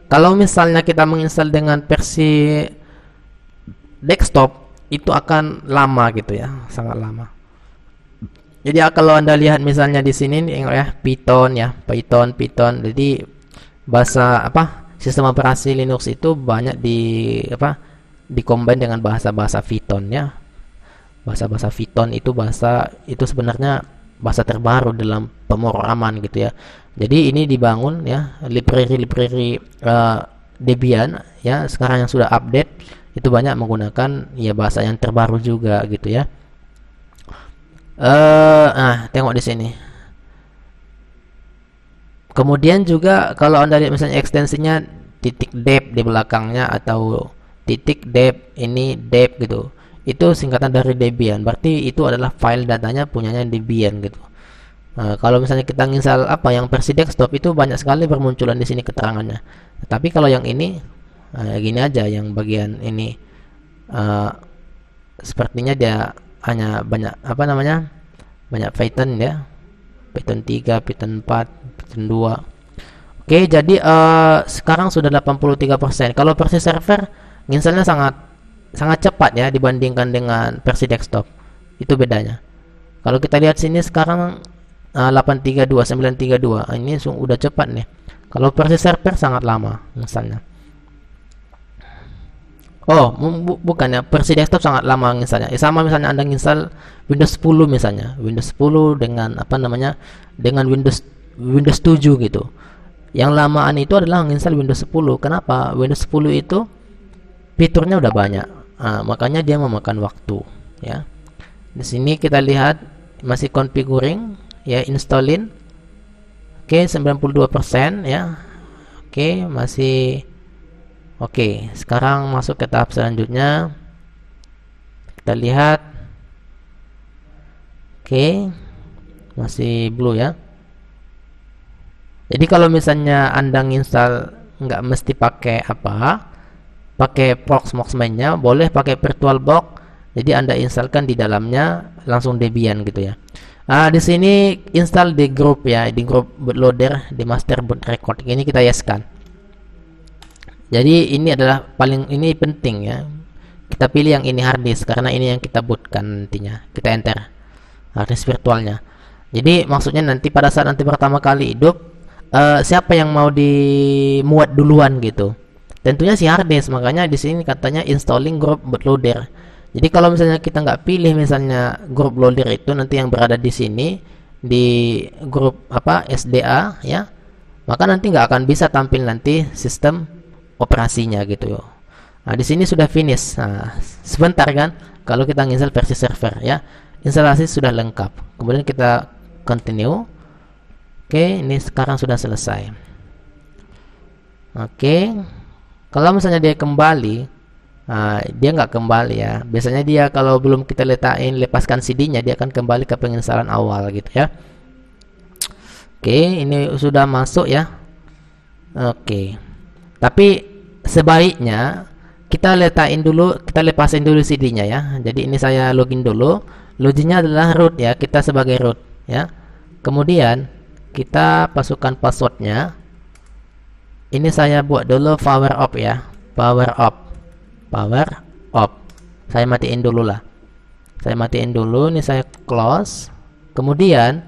Kalau misalnya kita menginstal dengan versi desktop itu akan lama gitu ya, sangat lama. Jadi kalau Anda lihat misalnya di sini ya, Python. Jadi bahasa sistem operasi Linux itu banyak combine dengan bahasa-bahasa Python ya. Bahasa-bahasa Python itu sebenarnya bahasa terbaru dalam pemrograman gitu ya. Jadi ini dibangun ya, library Debian ya, sekarang yang sudah update itu banyak menggunakan ya bahasa yang terbaru juga gitu ya. Tengok di sini. Kemudian juga kalau Anda lihat misalnya ekstensinya .deb di belakangnya atau .deb ini deb gitu. Itu singkatan dari Debian. Berarti itu adalah file datanya punyanya Debian gitu. Kalau misalnya kita install yang versi desktop itu banyak sekali bermunculan di sini keterangannya. Tapi kalau yang ini gini aja, yang bagian ini sepertinya dia hanya banyak banyak Python ya, Python 3, Python 4, Python 2. Oke, jadi sekarang sudah 83%. Kalau versi server installnya sangat cepat ya dibandingkan dengan versi desktop. Itu bedanya. Kalau kita lihat sini sekarang 832, 932. Ini udah cepat nih. Kalau versi server sangat lama misalnya. Bukan ya, versi desktop sangat lama misalnya. Sama misalnya Anda install Windows 10 misalnya. Windows 10 dengan dengan Windows 7 gitu. Yang lamaan itu adalah menginstal Windows 10. Kenapa? Windows 10 itu fiturnya udah banyak. Makanya dia memakan waktu ya. Di sini kita lihat masih configuring ya, installin. Oke, 92% ya. Oke, masih oke. Sekarang masuk ke tahap selanjutnya. Kita lihat. Oke, masih blue ya. Jadi kalau misalnya Anda install nggak mesti pakai pakai Proxmox mainnya, boleh pakai VirtualBox. Jadi Anda installkan di dalamnya langsung Debian gitu ya. Di sini install di grup ya, di grup bootloader di master boot record. Ini kita yeskan. Jadi ini adalah ini penting ya. Kita pilih yang ini hard disk karena ini yang kita bootkan nantinya. Kita enter hard disk virtualnya. Jadi maksudnya nanti pada saat nanti pertama kali hidup, siapa yang mau dimuat duluan gitu? Tentunya si hard disk. Makanya di sini katanya installing group bootloader. Jadi kalau misalnya kita nggak pilih misalnya group loader itu nanti yang berada di sini di grup SDA ya, maka nanti nggak akan bisa tampil nanti sistem operasinya gitu. Di sini sudah finish. Sebentar kan kalau kita install versi server ya, instalasi sudah lengkap. Kemudian kita continue. Oke, ini sekarang sudah selesai. Oke, kalau misalnya dia kembali, dia nggak kembali ya. Biasanya dia kalau belum kita lepaskan CD-nya, dia akan kembali ke penginstalan awal gitu ya. Oke, ini sudah masuk ya. Oke, tapi sebaiknya kita lepasin dulu CD-nya ya. Jadi ini saya login dulu. Loginnya adalah root ya, kita sebagai root ya. Kemudian kita masukkan passwordnya. Ini saya buat dulu power off ya, power off. Saya matiin dulu lah. Saya matiin dulu. Ini saya close. Kemudian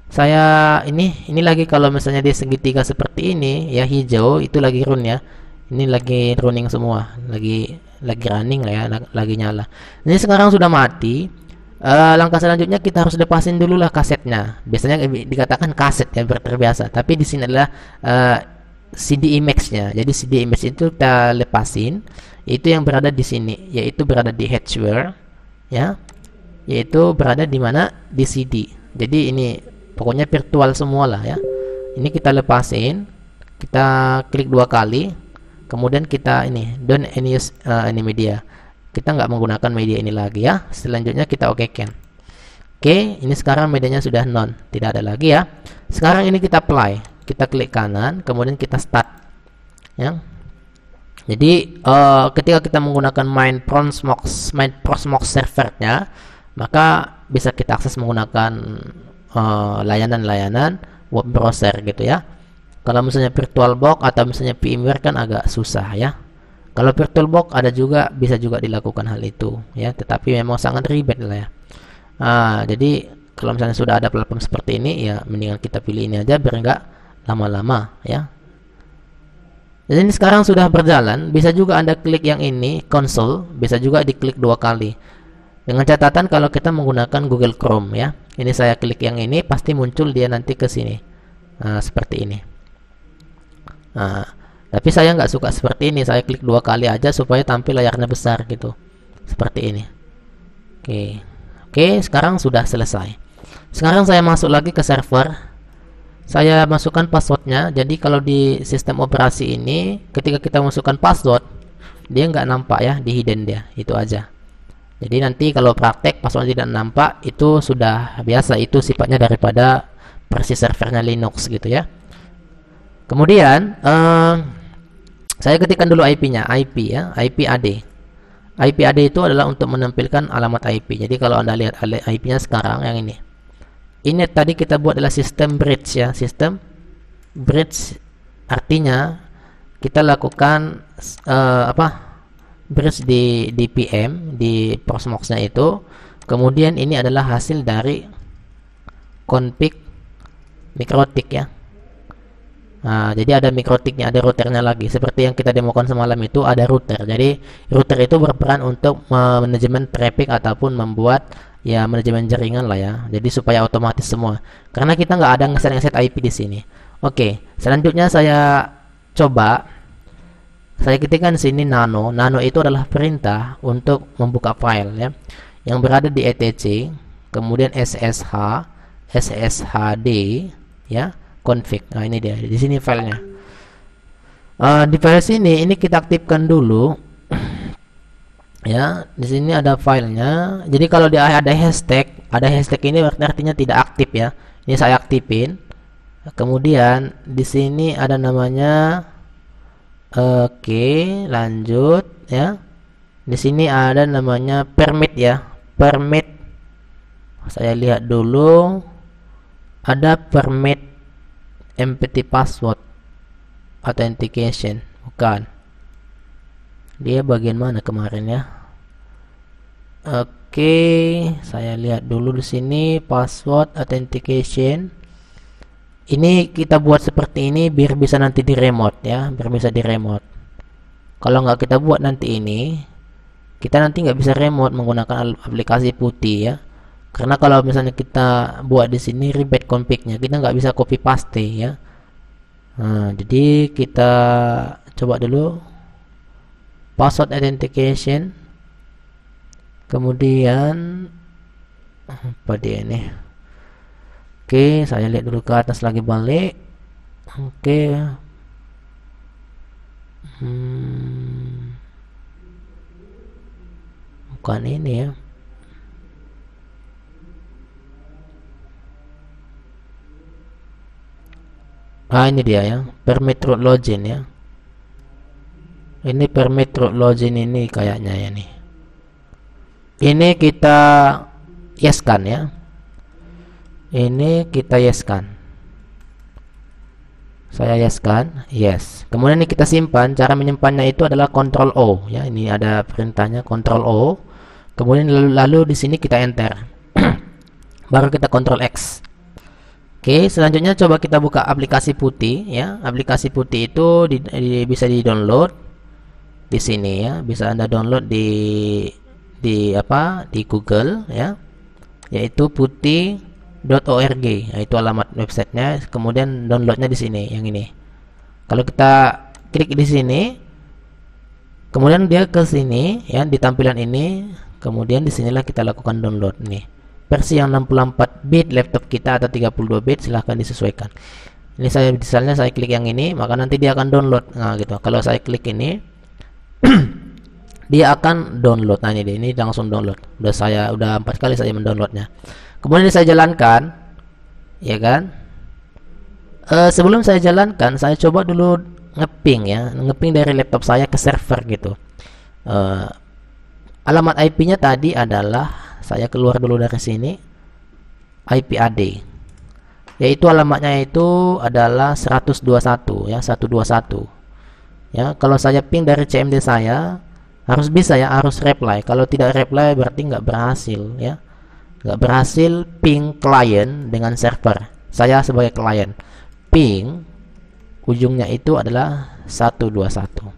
saya ini lagi kalau misalnya di segitiga seperti ini ya, hijau itu lagi run ya. Ini lagi running semua, lagi running lah ya, lagi nyala. Ini sekarang sudah mati. Langkah selanjutnya kita harus lepasin dulu lah kasetnya. Biasanya dikatakan kaset ya, terbiasa. Tapi di sini adalah CD image-nya. Jadi CD image itu kita lepasin. Itu yang berada di sini, yaitu berada di hardware ya, yaitu berada di mana, di CD. Jadi ini pokoknya virtual semua lah ya. Ini kita lepasin, kita klik 2 kali, kemudian kita ini don't use any media. Kita nggak menggunakan media ini lagi ya. Selanjutnya kita oke-kan. Oke, ini sekarang medianya sudah none, tidak ada lagi ya. Sekarang ini kita apply, kita klik kanan, kemudian kita start ya. Jadi ketika kita menggunakan main Proxmox servernya, maka bisa kita akses menggunakan layanan-layanan web browser gitu ya. Kalau misalnya VirtualBox atau misalnya VMware kan agak susah ya. Kalau VirtualBox ada juga, bisa juga dilakukan hal itu ya, tetapi memang sangat ribet lah ya. Jadi kalau misalnya sudah ada platform seperti ini ya, mendingan kita pilih ini aja biar nggak lama-lama ya. Jadi ini sekarang sudah berjalan. Bisa juga Anda klik yang ini, console, bisa juga diklik 2 kali. Dengan catatan kalau kita menggunakan Google Chrome ya. Ini saya klik yang ini, pasti muncul dia nanti ke sini. Seperti ini. Tapi saya nggak suka seperti ini. Saya klik 2 kali aja supaya tampil layarnya besar gitu. Seperti ini. Oke, sekarang sudah selesai. Sekarang saya masuk lagi ke server. Saya masukkan passwordnya. Jadi kalau di sistem operasi ini, ketika kita masukkan password, dia nggak nampak ya, di hidden dia, itu aja. Jadi nanti kalau praktek password tidak nampak, itu sudah biasa, itu sifatnya daripada versi servernya Linux gitu ya. Kemudian saya ketikkan dulu IP-nya, IP ya, IP AD. IP AD itu adalah untuk menampilkan alamat IP. Jadi kalau Anda lihat IP-nya sekarang yang ini. Ini tadi kita buat adalah sistem bridge ya, sistem bridge artinya kita lakukan bridge di PM di Proxmox-nya itu. Kemudian ini adalah hasil dari config mikrotik ya. Jadi ada mikrotiknya, ada routernya lagi. Seperti yang kita demokan semalam itu ada router. Jadi router itu berperan untuk manajemen traffic ataupun membuat ya manajemen jaringan lah ya. Jadi supaya otomatis semua. Karena kita nggak ada ngeset IP di sini. Oke, selanjutnya saya coba. Saya ketikkan sini nano. Nano itu adalah perintah untuk membuka file ya, yang berada di etc. Kemudian sshd ya, config. Nah ini dia. Di sini filenya. Di file sini ini kita aktifkan dulu ya. Di sini ada filenya. Jadi kalau ada hashtag ini artinya tidak aktif ya. Ini saya aktifin. Kemudian di sini ada namanya. Oke, lanjut ya. Di sini ada namanya permit ya. Permit. Saya lihat dulu. Ada permit empty password authentication. Bukan. Dia bagian mana kemarin ya? Oke, saya lihat dulu di sini password authentication. Ini kita buat seperti ini biar bisa nanti di remote ya, biar bisa di remote. Kalau nggak kita buat nanti ini, kita nanti nggak bisa remote menggunakan aplikasi putih ya. Karena kalau misalnya kita buat di sini ribet config-nya, kita nggak bisa copy paste ya. Nah, jadi kita coba dulu password authentication. Kemudian apa dia ini? Oke, saya lihat dulu ke atas lagi balik. Oke. Bukan ini ya. Ini dia ya, permit root login ya. Ini permit root login ini kayaknya ya nih. Ini kita yes-kan ya. Ini kita yes-kan. Saya yes-kan, yes. Kemudian ini kita simpan. Cara menyimpannya itu adalah Ctrl O ya. Ini ada perintahnya Ctrl O. Kemudian lalu di sini kita enter. Baru kita Ctrl X. Oke, selanjutnya coba kita buka aplikasi putih ya. Aplikasi putih itu bisa di-download di sini ya. Bisa Anda download di Google ya. Yaitu putih.org, yaitu alamat websitenya. Kemudian downloadnya di sini, yang ini. Kalau kita klik di sini, kemudian dia ke sini ya, di tampilan ini. Kemudian disinilah kita lakukan download nih. Versi yang 64 bit laptop kita atau 32 bit silahkan disesuaikan. Ini misalnya saya klik yang ini, maka nanti dia akan download. Nah gitu. Kalau saya klik ini, dia akan download. Nah ini langsung download. Udah 4 kali saya mendownloadnya. Kemudian saya jalankan, ya kan? Sebelum saya jalankan, saya coba dulu ngeping ya, ngeping dari laptop saya ke server gitu. Alamat IP-nya tadi adalah, saya keluar dulu dari sini, IP AD, yaitu alamatnya itu adalah 121 ya, 121. Ya, kalau saya ping dari CMD saya harus bisa ya, harus reply. Kalau tidak reply berarti nggak berhasil ya. Nggak berhasil ping klien dengan server. Saya sebagai klien ping ujungnya itu adalah 121.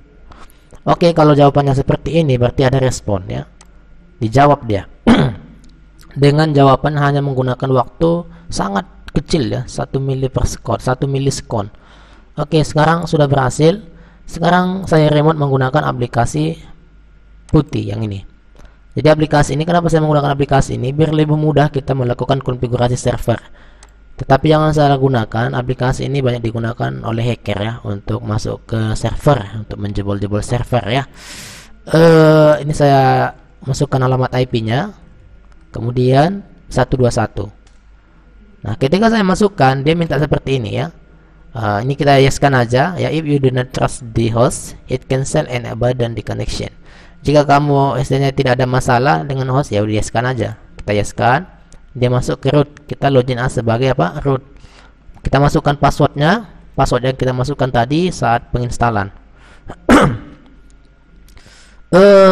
Oke, kalau jawabannya seperti ini berarti ada respon ya. Dijawab dia. Dengan jawaban hanya menggunakan waktu sangat kecil ya, 1 milisekon. Oke, sekarang sudah berhasil. Sekarang saya remote menggunakan aplikasi putih yang ini. Jadi aplikasi ini, kenapa saya menggunakan aplikasi ini? Biar lebih mudah kita melakukan konfigurasi server. Tetapi jangan salah gunakan, aplikasi ini banyak digunakan oleh hacker ya, untuk masuk ke server, untuk menjebol-jebol server ya. Ini saya masukkan alamat IP-nya, kemudian 121. Nah, ketika saya masukkan, dia minta seperti ini ya. Ini kita yes-kan aja ya. If you do not trust the host, it cancel and abandon the connection. Jika kamu istilahnya tidak ada masalah dengan host, ya udah yes-kan aja. Kita yes-kan, dia masuk ke root. Kita login as sebagai apa? Root. Kita masukkan passwordnya, password yang kita masukkan tadi saat penginstalan.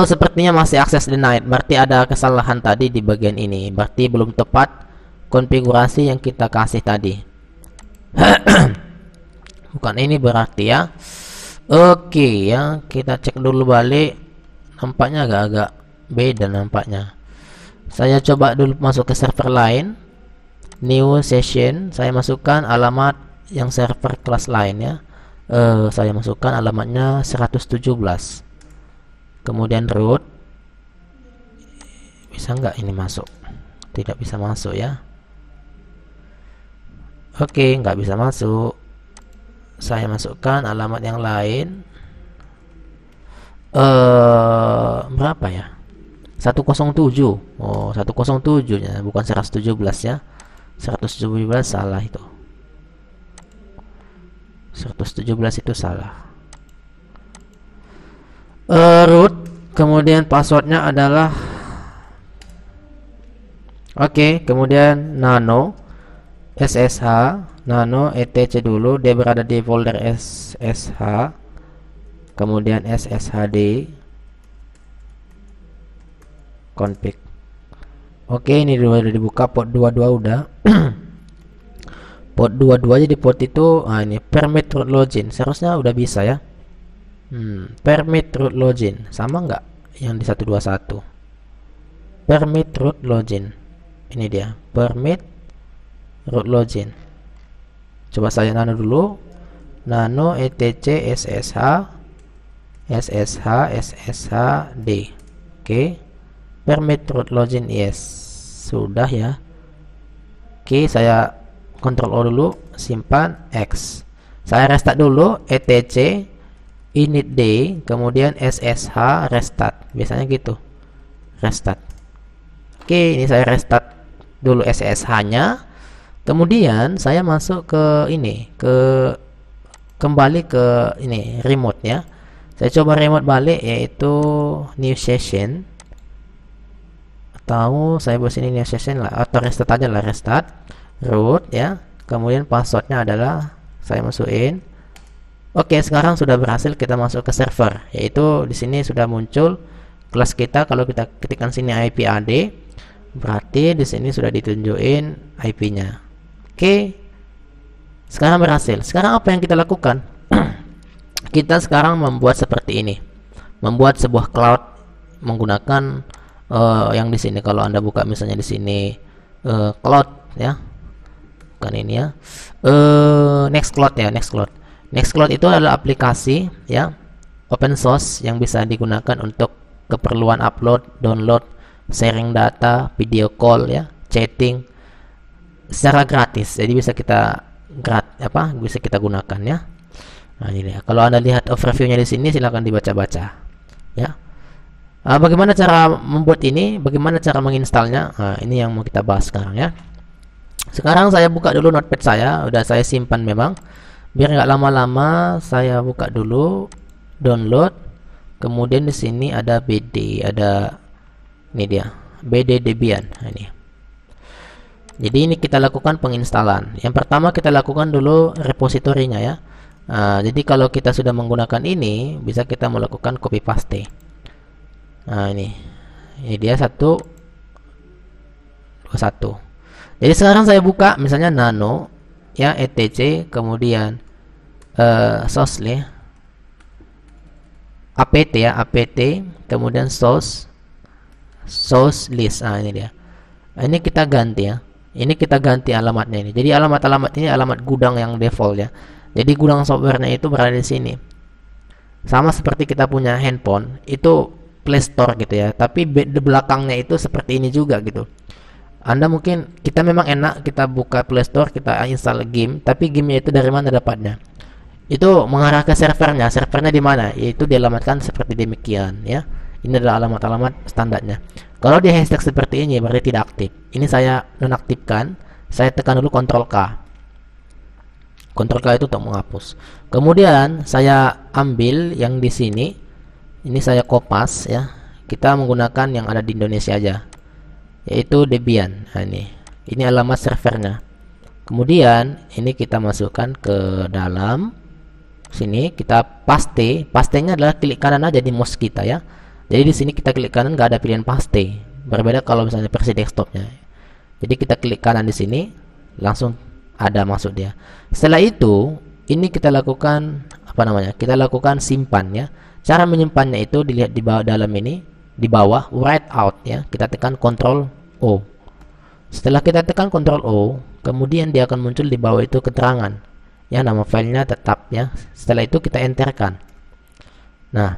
Sepertinya masih akses denied. Berarti ada kesalahan tadi di bagian ini. Berarti belum tepat konfigurasi yang kita kasih tadi. Bukan ini berarti ya. Oke ya, kita cek dulu balik. Nampaknya agak-agak beda nampaknya. Saya coba dulu masuk ke server lain. New session, saya masukkan alamat yang server kelas lain ya. Saya masukkan alamatnya 117. Kemudian root. Bisa nggak ini masuk? Tidak bisa masuk ya. Oke, nggak bisa masuk. Saya masukkan alamat yang lain. Berapa ya? 107. Oh, 107 ya, bukan 117 ya. 117 salah itu. 117 itu salah. Root, kemudian passwordnya adalah kemudian nano SSH, nano etc dulu, dia berada di folder SSH, kemudian SSHD config. Ini udah dibuka, port 22 udah. Port 22 jadi port itu ini permit root login, seharusnya udah bisa ya. Permit root login sama nggak yang di 121? Permit root login, ini dia permit root login. Coba saya nano dulu, nano etc ssh d. Permit root login, yes, sudah ya. Saya Ctrl O dulu, simpan X. Saya restart dulu, etc init D, kemudian SSH restart, biasanya gitu, restart. Ini saya restart dulu SSH-nya, kemudian saya masuk ke ini, kembali ke ini remote ya. Saya coba remote balik, yaitu new session, atau saya buat sini new session lah, atau restart aja lah, restart root ya. Kemudian passwordnya adalah saya masukin. Sekarang sudah berhasil kita masuk ke server, yaitu di sini sudah muncul kelas kita. Kalau kita ketikkan sini IP AD, berarti di sini sudah ditunjukin IP-nya. Sekarang berhasil. Sekarang apa yang kita lakukan? Kita sekarang membuat seperti ini, membuat sebuah cloud menggunakan yang di sini. Kalau Anda buka misalnya di sini cloud ya, bukan ini ya, Nextcloud ya, Nextcloud itu adalah aplikasi ya, open source yang bisa digunakan untuk keperluan upload, download, sharing data, video call ya, chatting secara gratis. Jadi bisa kita bisa kita gunakan ya. Nah, ini dia. Kalau Anda lihat overview-nya di sini, silahkan dibaca-baca ya. Bagaimana cara membuat ini, bagaimana cara menginstalnya? Ini yang mau kita bahas sekarang ya. Sekarang saya buka dulu notepad saya, udah saya simpan memang. Biar nggak lama-lama, saya buka dulu download. Kemudian di sini ada BD, ada ini dia, BD Debian. Ini. Jadi ini kita lakukan penginstalan. Yang pertama kita lakukan dulu repositorinya ya. Jadi kalau kita sudah menggunakan ini, bisa kita melakukan copy paste. Ini dia 121. Jadi sekarang saya buka misalnya nano ya, etc, kemudian source apt ya, apt, kemudian source list. Ini dia. Ini kita ganti ya. Ini kita ganti alamatnya ini. Jadi alamat ini alamat gudang yang default ya. Jadi gudang softwarenya itu berada di sini. Sama seperti kita punya handphone, itu Play Store gitu ya. Tapi di belakangnya itu seperti ini juga gitu. Anda mungkin, kita memang enak kita buka Play Store, kita install game, tapi gamenya itu dari mana dapatnya? Itu mengarah ke servernya. Servernya di mana? Yaitu dialamatkan seperti demikian ya. Ini adalah alamat-alamat standarnya. Kalau di hashtag seperti ini berarti tidak aktif. Ini saya nonaktifkan. Saya tekan dulu Ctrl K. Ctrl K itu untuk menghapus. Kemudian saya ambil yang di sini. Ini saya kopas ya. Kita menggunakan yang ada di Indonesia aja, yaitu Debian. Ini alamat servernya. Kemudian ini kita masukkan ke dalam sini, kita paste. Pastenya adalah klik kanan aja di mouse kita ya. Jadi di sini kita klik kanan, nggak ada pilihan paste. Berbeda kalau misalnya versi desktopnya. Jadi kita klik kanan di sini, langsung ada masuk dia. Setelah itu, ini kita lakukan Kita lakukan simpan ya. Cara menyimpannya itu dilihat di bawah dalam ini, di bawah write out ya. Kita tekan Ctrl O. Setelah kita tekan Ctrl O, kemudian dia akan muncul di bawah itu keterangan ya, nama filenya tetap ya. Setelah itu kita enterkan. Nah,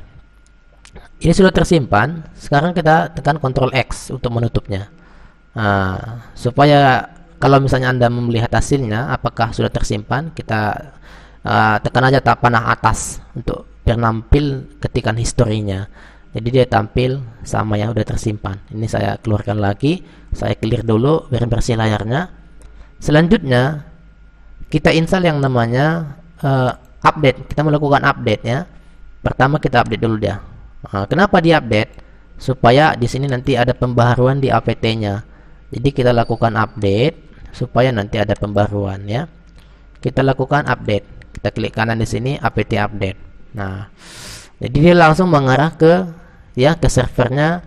ini sudah tersimpan. Sekarang kita tekan Ctrl X untuk menutupnya. Supaya kalau misalnya Anda melihat hasilnya apakah sudah tersimpan, kita tekan aja panah atas untuk biar nampil ketikan historinya. Jadi dia tampil sama yang udah tersimpan. Ini saya keluarkan lagi, saya clear dulu biar bersih layarnya. Selanjutnya kita install yang namanya update. Kita melakukan update ya. Pertama kita update dulu dia. Kenapa di update? Supaya di sini nanti ada pembaharuan di apt-nya. Jadi kita lakukan update supaya nanti ada pembaruan ya. Kita lakukan update. Kita klik kanan di sini apt update. Nah, jadi dia langsung mengarah ke servernya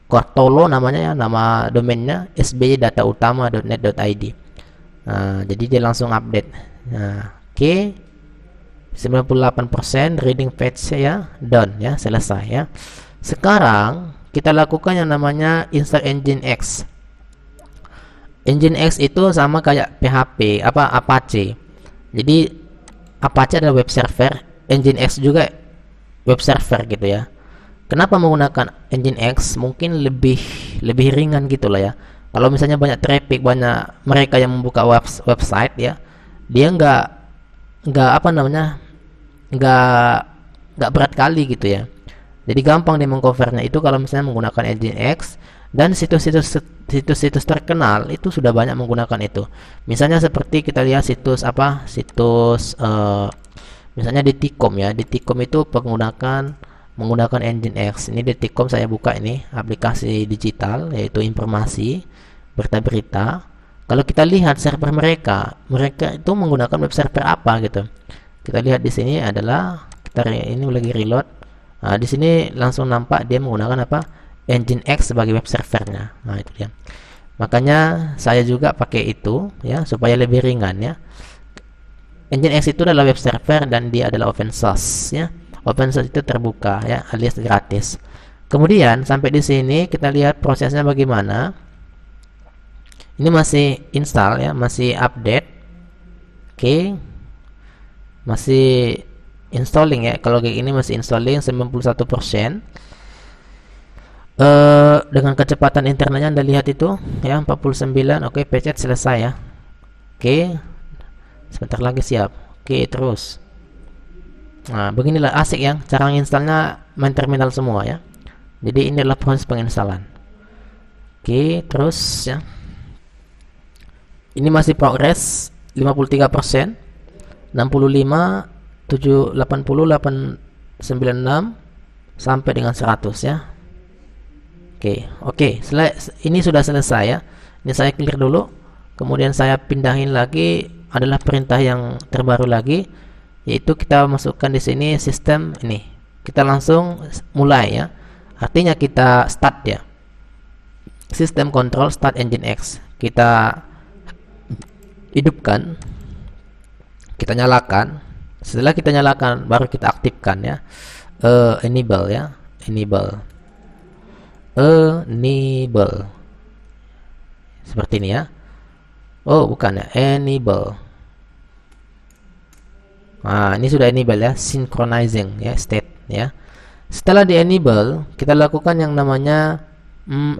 Cortolo namanya ya, nama domainnya sbyDataUtama.net.id. Nah, jadi dia langsung update. Nah, oke. 98% reading page ya, done ya, selesai ya. Sekarang kita lakukan yang namanya install Nginx. Nginx itu sama kayak PHP Apache. Jadi Apache adalah web server, Nginx juga web server gitu ya. Kenapa menggunakan Nginx? Mungkin lebih ringan gitulah ya. Kalau misalnya banyak traffic, banyak mereka yang membuka website ya, dia nggak apa namanya, nggak berat kali gitu ya. Jadi gampang dia mengcovernya itu kalau misalnya menggunakan Nginx, dan situs-situs terkenal itu sudah banyak menggunakan itu. Misalnya seperti kita lihat situs misalnya Deticom ya. Deticom itu menggunakan Nginx. Ini Deticom, saya buka ini aplikasi digital yaitu informasi berita-berita. Kalau kita lihat server mereka itu menggunakan web server apa gitu. Kita lihat di sini adalah ini lagi reload. Nah, di sini langsung nampak dia menggunakan apa? Nginx sebagai web servernya. Nah, itu dia. Makanya saya juga pakai itu ya supaya lebih ringan ya. Nginx itu adalah web server dan dia adalah open source ya. Open source itu terbuka ya, alias gratis. Kemudian sampai di sini kita lihat prosesnya bagaimana. Ini masih install ya, masih update. Oke. Masih installing ya. Kalau kayak ini masih installing 91%. Dengan kecepatan internetnya Anda lihat itu ya 49. Oke, pencet selesai ya. Oke. Sebentar lagi siap. Oke, terus. Nah, beginilah asik ya. Cara installnya main terminal semua ya. Jadi ini adalah proses penginstalan. Oke, terus ya. Ini masih progress 53%. 65, 7, 80, 896 sampai dengan 100 ya. Oke, ini sudah selesai ya. Ini saya clear dulu. Kemudian saya pindahin lagi adalah perintah yang terbaru lagi, yaitu kita masukkan di sini sistem ini. Kita langsung mulai ya. Artinya kita start ya. Sistem control start Nginx. Kita hidupkan. Kita nyalakan. Setelah kita nyalakan baru kita aktifkan ya. Enable ya. Enable seperti ini ya. Oh, bukan ya, enable. Nah, ini sudah enable ya, synchronizing ya, state ya. Setelah di enable, kita lakukan yang namanya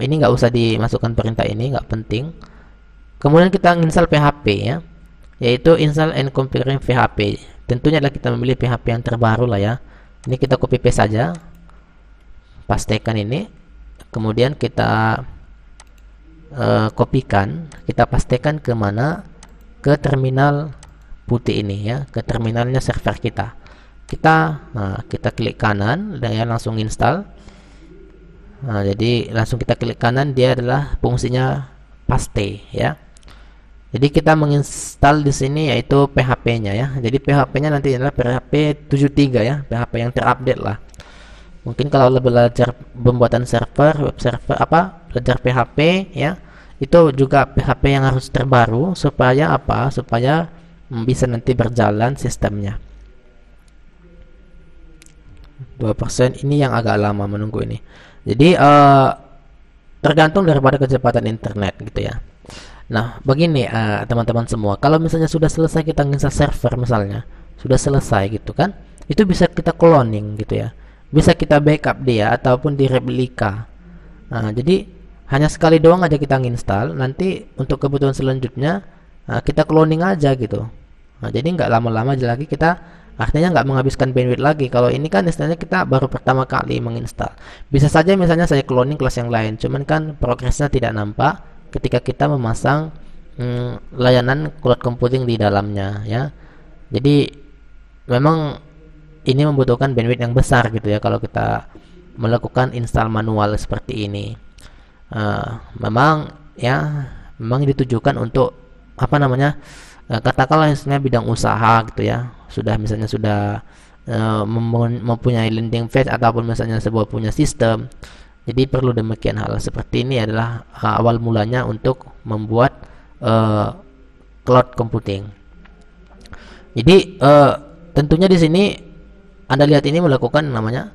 ini nggak usah dimasukkan perintah ini, nggak penting. Kemudian kita install PHP ya, yaitu install and configuring PHP. Tentunya adalah kita memilih PHP yang terbaru lah ya. Ini kita copy paste saja, pastekan ini. Kemudian kita kopikan, kita pastikan ke mana, ke terminal putih ini ya, ke terminalnya server kita. Kita klik kanan dan ya langsung install. Nah, jadi langsung kita klik kanan, dia adalah fungsinya paste ya. Jadi kita menginstal di sini yaitu PHP-nya ya. Jadi PHP-nya nanti adalah PHP 73 ya, PHP yang terupdate lah. Mungkin kalau belajar pembuatan server, web server belajar PHP ya, itu juga PHP yang harus terbaru supaya supaya bisa nanti berjalan sistemnya. 2% ini yang agak lama menunggu ini. Jadi tergantung daripada kecepatan internet gitu ya. Nah, begini teman-teman semua, kalau misalnya sudah selesai kita install server misalnya, sudah selesai gitu kan, itu bisa kita cloning gitu ya. Bisa kita backup dia ataupun direplika. Nah, jadi hanya sekali doang aja kita nginstal. Nanti untuk kebutuhan selanjutnya kita cloning aja gitu. Nah, jadi nggak lama-lama lagi kita artinya nggak menghabiskan bandwidth lagi. Kalau ini kan istilahnya kita baru pertama kali menginstal. Bisa saja misalnya saya cloning kelas yang lain, cuman kan progresnya tidak nampak ketika kita memasang layanan cloud computing di dalamnya ya. Jadi memang ini membutuhkan bandwidth yang besar gitu ya kalau kita melakukan install manual seperti ini. Memang ya, memang ditujukan untuk apa namanya, katakanlah misalnya bidang usaha gitu ya, sudah misalnya sudah mempunyai landing page ataupun misalnya sebuah punya sistem. Jadi perlu demikian hal seperti ini adalah awal mulanya untuk membuat cloud computing. Jadi tentunya di sini Anda lihat ini melakukan namanya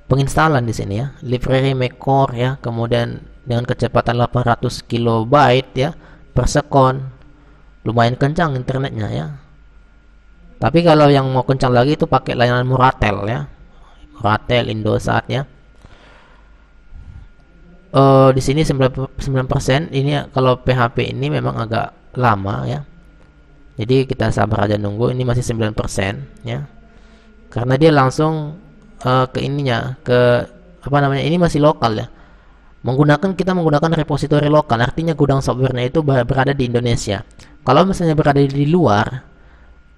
penginstalan di sini ya, library Makecore ya, kemudian dengan kecepatan 800 kilobyte ya per second, lumayan kencang internetnya ya. Tapi kalau yang mau kencang lagi itu pakai layanan Muratel ya, Muratel, Indosat ya. Di sini 9% ini kalau PHP ini memang agak lama ya. Jadi kita sabar aja nunggu, ini masih 9% ya. Karena dia langsung ke ininya, ke apa namanya, ini masih lokal ya. Kita menggunakan repositori lokal, artinya gudang softwarenya itu berada di Indonesia. Kalau misalnya berada di luar,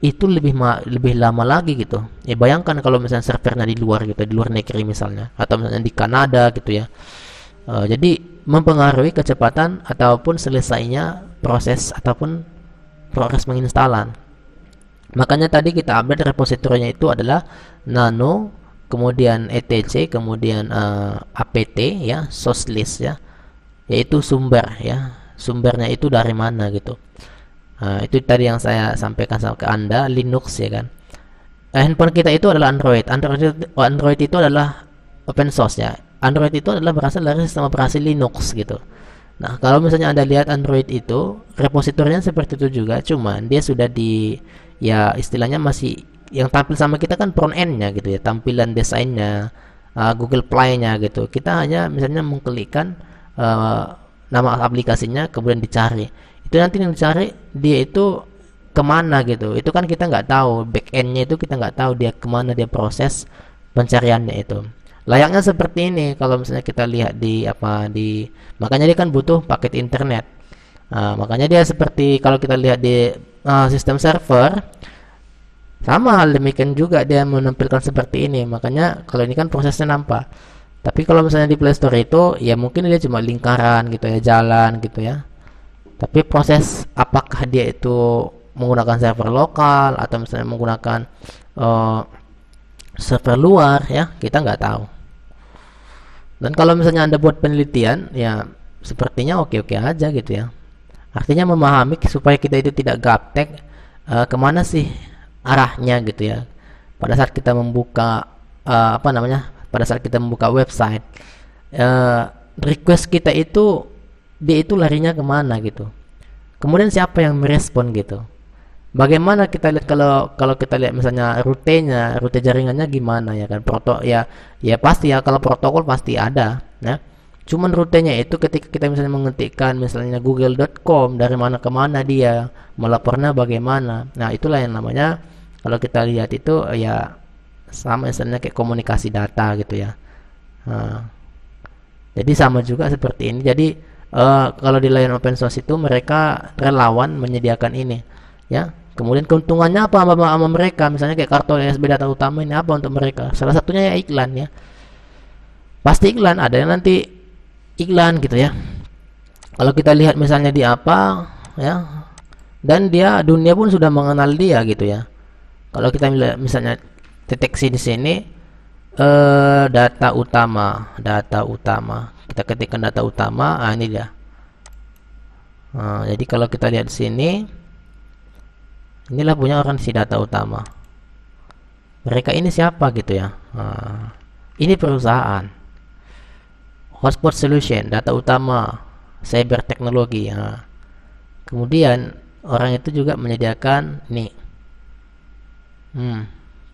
itu lebih lama lagi gitu. Ya bayangkan kalau misalnya servernya di luar gitu, di luar negeri misalnya, atau misalnya di Kanada gitu ya. Jadi mempengaruhi kecepatan ataupun selesainya proses ataupun proses menginstalan. Makanya tadi kita update repositorinya itu adalah nano, kemudian etc, kemudian apt ya, source list ya, yaitu sumber ya, sumbernya itu dari mana gitu. Itu tadi yang saya sampaikan ke Anda, Linux ya kan. Handphone kita itu adalah Android itu adalah open source ya. Android itu adalah berasal dari sistem operasi Linux gitu. Nah, kalau misalnya Anda lihat Android itu repositorinya seperti itu juga, cuman dia sudah ya istilahnya masih yang tampil sama kita kan front end-nya gitu ya, tampilan desainnya, Google Play-nya gitu. Kita hanya misalnya mengklikkan nama aplikasinya, kemudian dicari. Itu nanti yang dicari dia itu kemana gitu. Itu kan kita nggak tahu, back end-nya itu kita nggak tahu dia kemana dia proses pencariannya itu. Layaknya seperti ini kalau misalnya kita lihat makanya dia kan butuh paket internet. Makanya dia seperti kalau kita lihat di sistem server, sama hal demikian juga dia menampilkan seperti ini. Makanya kalau ini kan prosesnya nampak. Tapi kalau misalnya di Play Store itu ya mungkin dia cuma lingkaran gitu ya, jalan gitu ya. Tapi proses apakah dia itu menggunakan server lokal atau misalnya menggunakan server luar ya, kita nggak tahu. Dan kalau misalnya Anda buat penelitian ya sepertinya oke-oke aja gitu ya. Artinya memahami supaya kita itu tidak gaptek kemana sih arahnya gitu ya. Pada saat kita membuka pada saat kita membuka website, request kita itu dia itu larinya kemana gitu. Kemudian siapa yang merespon gitu. Bagaimana kita lihat kalau kita lihat misalnya rute jaringannya gimana ya kan, ya pasti ya, kalau protokol pasti ada ya. Cuman rutenya itu ketika kita misalnya mengetikkan misalnya google.com, dari mana ke mana dia melapornya bagaimana. Nah, itulah yang namanya kalau kita lihat itu ya sama misalnya kayak komunikasi data gitu ya. Jadi sama juga seperti ini. Jadi kalau di layanan open source itu mereka relawan menyediakan ini ya. Kemudian keuntungannya apa sama mereka, misalnya kayak kartu USB data utama ini apa untuk mereka? Salah satunya ya iklan ya. Pasti iklan, ada yang nanti iklan gitu ya. Kalau kita lihat misalnya di apa ya, dan dunia pun sudah mengenal dia gitu ya. Kalau kita misalnya deteksi di sini data utama, kita ketikkan data utama, ini dia. Jadi kalau kita lihat di sini, inilah punya orang si data utama. Mereka ini siapa gitu ya? Ini perusahaan. Hotspot Solution, data utama, cyber teknologi. Kemudian orang itu juga menyediakan nih,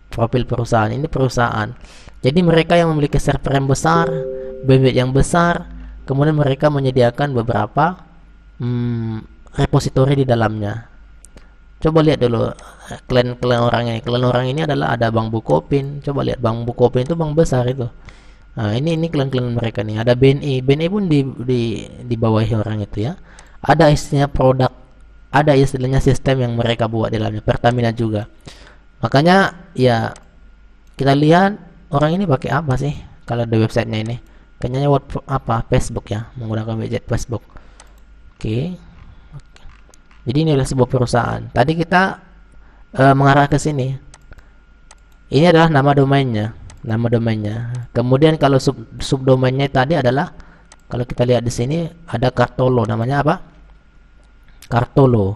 profil perusahaan. Ini perusahaan. Jadi mereka yang memiliki server yang besar, bandwidth yang besar, kemudian mereka menyediakan beberapa repositori di dalamnya. Coba lihat dulu klan orang ini. Klan orang ini adalah ada Bang Bukopin. Coba lihat Bang Bukopin itu bang besar itu. Nah, ini klan-klan mereka nih. Ada BNI. BNI pun di bawahi orang itu ya. Ada istilahnya produk, ada istilahnya sistem yang mereka buat di dalamnya. Pertamina juga. Makanya ya kita lihat orang ini pakai apa sih kalau di websitenya ini. Kayaknya Facebook ya, menggunakan widget Facebook. Oke. Jadi ini adalah sebuah perusahaan. Tadi kita mengarah ke sini. Ini adalah nama domainnya. Nama domainnya. Kemudian kalau subdomainnya tadi adalah, kalau kita lihat di sini ada Kartolo, namanya apa? Kartolo.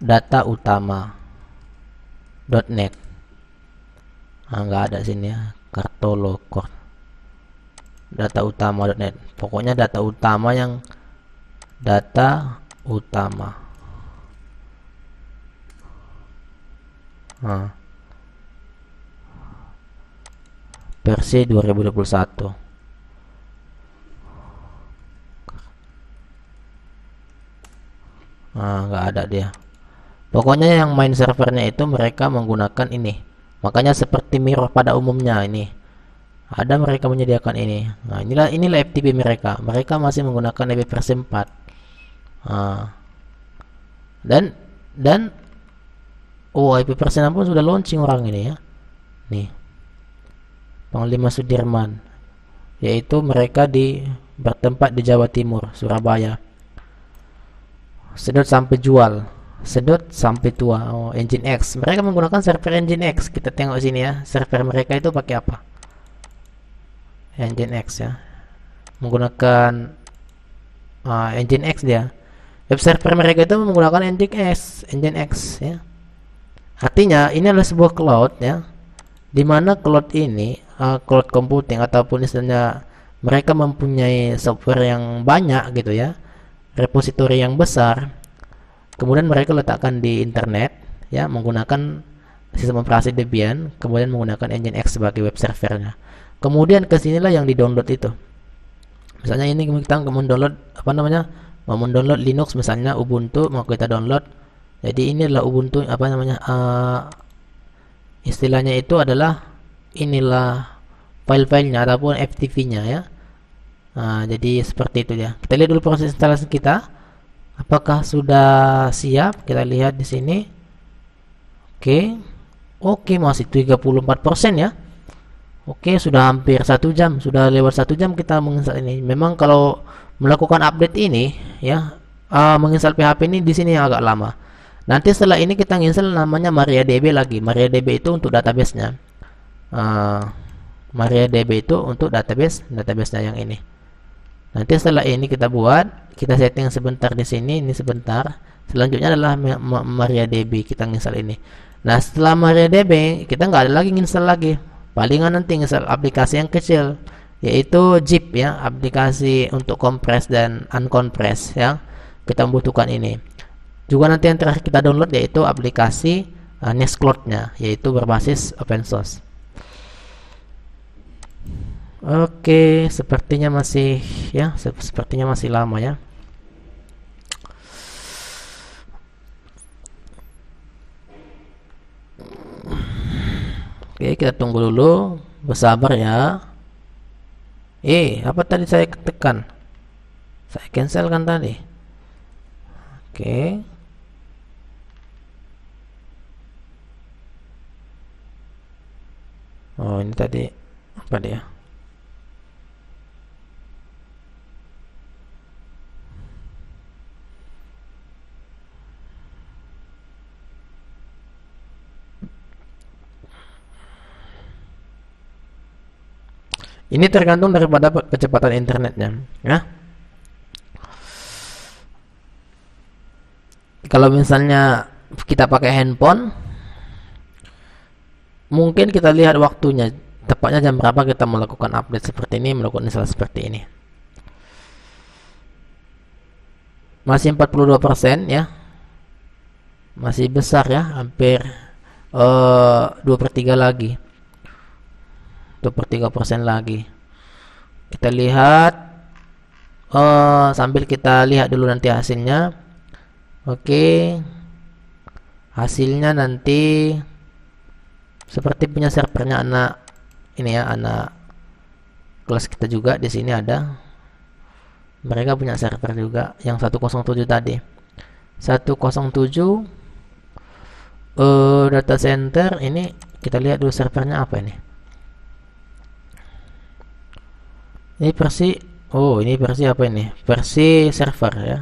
Data utama.net. Nggak ada sini ya. Kartolo data utama.net. Pokoknya data utama versi 2021. Nggak ada dia. Pokoknya yang main servernya itu mereka menggunakan ini. Makanya seperti mirror pada umumnya ini. Ada mereka menyediakan ini. Nah, inilah FTP mereka. Mereka masih menggunakan IP versi 4. Dan IP versi 6 pun sudah launching orang ini ya. Nih. Panglima Sudirman, yaitu mereka bertempat di Jawa Timur, Surabaya. Sedot sampai jual, sedot sampai tua. Engine X, mereka menggunakan server Engine X. Kita tengok sini ya, server mereka itu pakai apa? Engine X ya, menggunakan Engine X dia. Web server mereka itu menggunakan Engine X ya. Artinya ini adalah sebuah cloud ya, dimana cloud ini cloud computing ataupun istilahnya mereka mempunyai software yang banyak gitu ya, repositori yang besar, kemudian mereka letakkan di internet ya, menggunakan sistem operasi Debian, kemudian menggunakan Engine X sebagai web servernya. Kemudian kesinilah yang di-download itu. Misalnya ini kita mau mendownload Linux misalnya, Ubuntu mau kita download. Jadi ini adalah Ubuntu istilahnya itu adalah inilah file-filenya ataupun FTP-nya ya. Jadi seperti itu ya. Kita lihat dulu proses instalasi kita. Apakah sudah siap? Kita lihat di sini. Oke, masih 34% ya. Oke, sudah hampir 1 jam, sudah lewat 1 jam kita menginstal ini. Memang kalau melakukan update ini ya, menginstal PHP ini di sini yang agak lama. Nanti setelah ini kita install namanya MariaDB lagi. MariaDB itu untuk database-nya. MariaDB itu untuk database-nya yang ini. Nanti setelah ini kita setting sebentar di sini, ini sebentar. Selanjutnya adalah MariaDB, kita install ini. Nah, setelah MariaDB kita nggak ada lagi install lagi. Palingan nanti install aplikasi yang kecil, yaitu zip ya, aplikasi untuk compress dan uncompress ya. Kita membutuhkan ini. Juga nanti yang terakhir kita download yaitu aplikasi Nextcloud-nya, yaitu berbasis open source. Oke, sepertinya masih lama ya. Oke, kita tunggu dulu, bersabar ya. Apa tadi saya tekan? Saya cancel kan tadi. Oke. Ini tadi apa dia? Ini tergantung daripada kecepatan internetnya ya. Kalau misalnya kita pakai handphone, mungkin kita lihat waktunya, tepatnya jam berapa kita melakukan update seperti ini, melakukan install seperti ini. Masih 42% ya, masih besar ya, hampir 2/3 lagi, 2/3% lagi. Kita lihat sambil kita lihat dulu nanti hasilnya. Oke, hasilnya nanti seperti punya servernya anak ini ya, anak kelas kita juga di sini ada. Mereka punya server juga yang 107 tadi. 107 data center ini kita lihat dulu servernya apa ini. Ini versi ini versi apa ini? Versi server ya.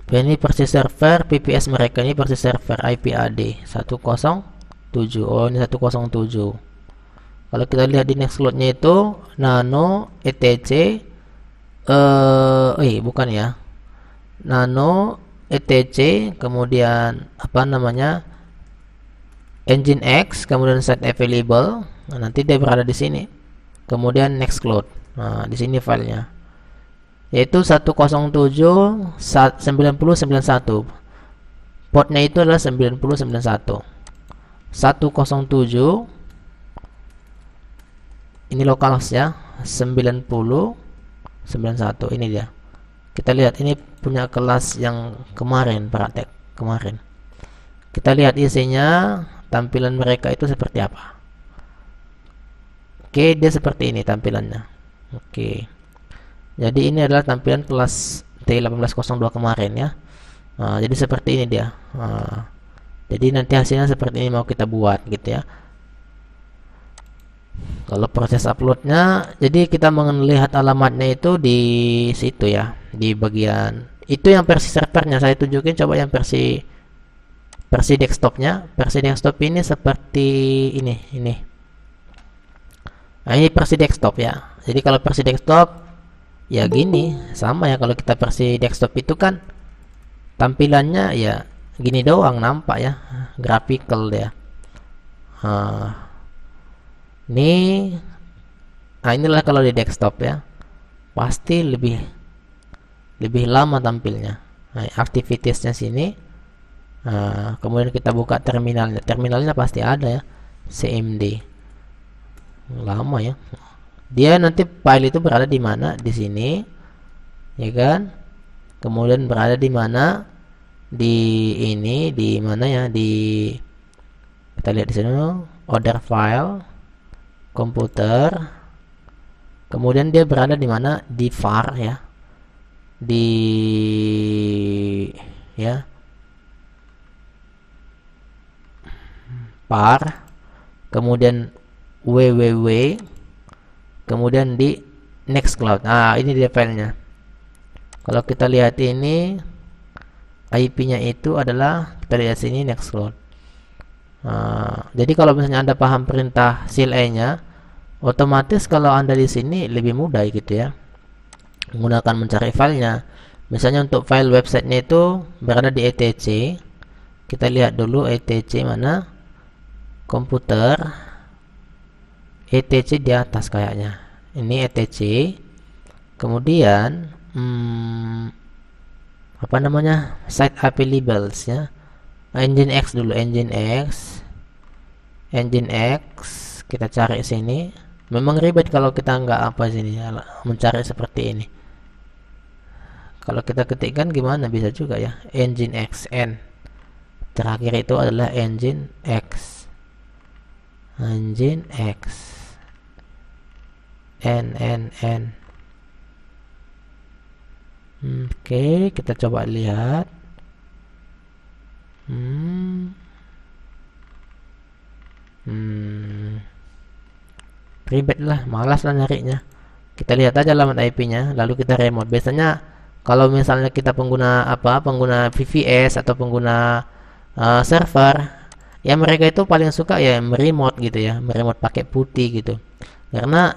Ini versi server VPS mereka, ini versi server IPAD 107. Oh, ini 107. Kalau kita lihat di Nextcloud-nya itu Nano ETC bukan ya. Nano ETC, kemudian apa namanya? Nginx, kemudian site available. Nah, nanti dia berada di sini. Kemudian Nextcloud. Nah, di sini filenya. Yaitu 107 9091. Portnya itu adalah 9091. 107 ini localhost ya, 9091 ini dia. Kita lihat ini punya kelas yang kemarin, praktek kemarin. Kita lihat isinya, tampilan mereka itu seperti apa. Oke, dia seperti ini tampilannya. Oke. Jadi ini adalah tampilan kelas T1802 kemarin ya. Nah, jadi seperti ini dia. Nah, jadi nanti hasilnya seperti ini mau kita buat gitu ya. Kalau proses uploadnya, jadi kita melihat alamatnya itu di situ ya, di bagian itu yang versi servernya. Saya tunjukin coba yang versi desktopnya. Versi desktop ini seperti ini. Nah, ini versi desktop ya. Jadi kalau versi desktop ya gini, sama ya. Kalau kita versi desktop itu kan tampilannya ya gini doang nampak ya, graphical ya. Inilah kalau di desktop ya, pasti lebih lama tampilnya. Nah, aktivitasnya sini. Kemudian kita buka terminalnya pasti ada ya, CMD. Lama ya. Dia nanti file itu berada di mana? Di sini, ya kan? Kemudian berada di mana? Di mana ya? Kita lihat di sini, order file, komputer. Kemudian dia berada di mana? Di var ya. Var. Kemudian www. Kemudian di Nextcloud. Nah, ini dia filenya. Kalau kita lihat ini IP-nya itu adalah, kita lihat sini Nextcloud. Jadi kalau misalnya Anda paham perintah CLI-nya, otomatis kalau Anda di sini lebih mudah gitu ya, menggunakan mencari filenya. Misalnya untuk file websitenya itu berada di etc. Kita lihat dulu etc mana, komputer, etc di atas kayaknya. Ini etc. Kemudian apa namanya, site available ya. Nginx dulu, Nginx kita cari sini. Memang ribet kalau kita nggak sini mencari seperti ini. Kalau kita ketikkan gimana, bisa juga ya, Nginx N. Terakhir itu adalah Nginx N. Oke, kita coba lihat. Ribet lah, malas lah nyarinya. Kita lihat aja alamat IP-nya, lalu kita remote. Biasanya kalau misalnya kita pengguna VPS atau pengguna server, ya mereka itu paling suka ya meremote gitu ya, meremote pakai putih gitu. Karena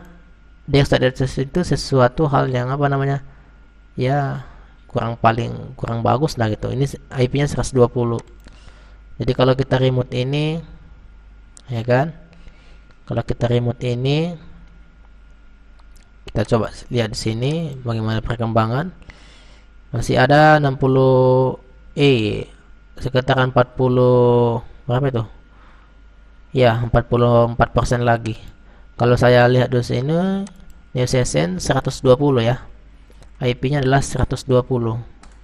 desktop itu sesuatu hal yang ya kurang bagus lah gitu. Ini IP-nya 120. Jadi kalau kita remote ini, ya kan? Kalau kita remote ini, kita coba lihat di sini bagaimana perkembangan. Masih ada 60 sekitaran 40 berapa itu? Ya, 44% lagi. Kalau saya lihat di sini, new session 120 ya. IP-nya adalah 120.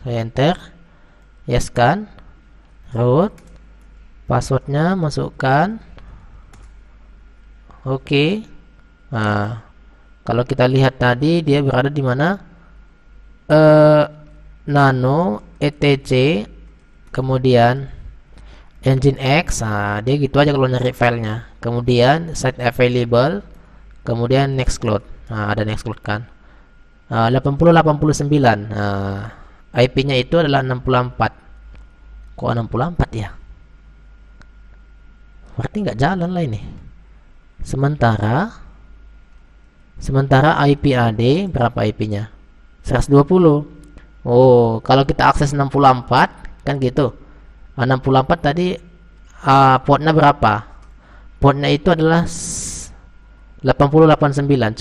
Saya enter. Yes kan? Root. Passwordnya masukkan. Oke. Nah, kalau kita lihat tadi dia berada di mana? Nano etc, kemudian Nginx. Nah, dia gitu aja kalau nyari filenya. Kemudian site available, kemudian nextcloud. Nah, ada nextcloud kan. 8089. Nah, IP-nya itu adalah 64. Kok 64 ya? Berarti nggak jalan lah ini. Sementara IP AD berapa IP-nya? 120. Oh, kalau kita akses 64 kan gitu. 64 tadi portnya berapa? Portnya itu adalah 8089.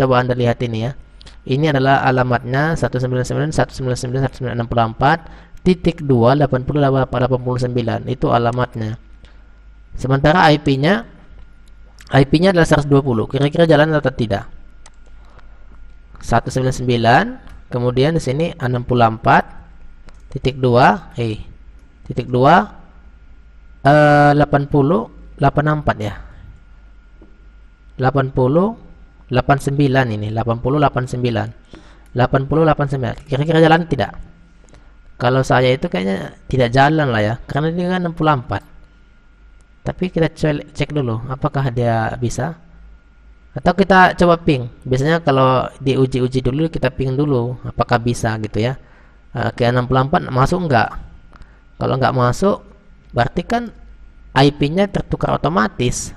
Coba Anda lihat ini ya. Ini adalah alamatnya 199.199.164.2.80.89. Itu alamatnya. Sementara IP-nya adalah 120. Kira-kira jalan atau tidak? 199, kemudian di sini 64.2 titik 2 80 84 ya. 80 89 ini 80 89 80 89. Kira-kira jalan tidak? Kalau saya itu kayaknya tidak jalan lah ya, karena ini kan 64. Tapi kita cek dulu apakah dia bisa, atau kita coba ping. Biasanya kalau diuji-uji dulu kita ping dulu apakah bisa gitu ya. Ke 64 masuk enggak? Kalau enggak masuk berarti kan IP-nya tertukar otomatis.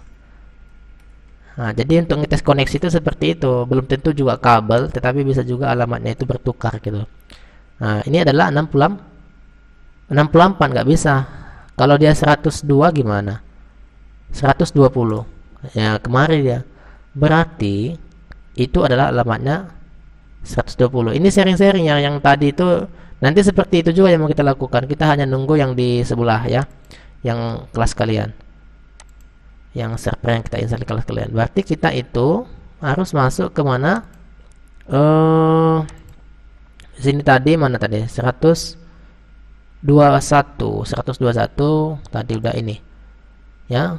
Nah, jadi untuk ngetes koneksi itu seperti itu. Belum tentu juga kabel, tetapi bisa juga alamatnya itu bertukar gitu. Nah, ini adalah 64 nggak bisa. Kalau dia 102 gimana? 120. Ya, kemarin dia. Berarti itu adalah alamatnya 120. Ini sharing-sharing yang tadi itu nanti seperti itu juga yang mau kita lakukan. Kita hanya nunggu yang di sebelah ya, yang kelas kalian, yang server yang kita install di kelas kalian. Berarti kita itu harus masuk ke mana? Sini tadi mana tadi? 121 tadi udah ini. Ya.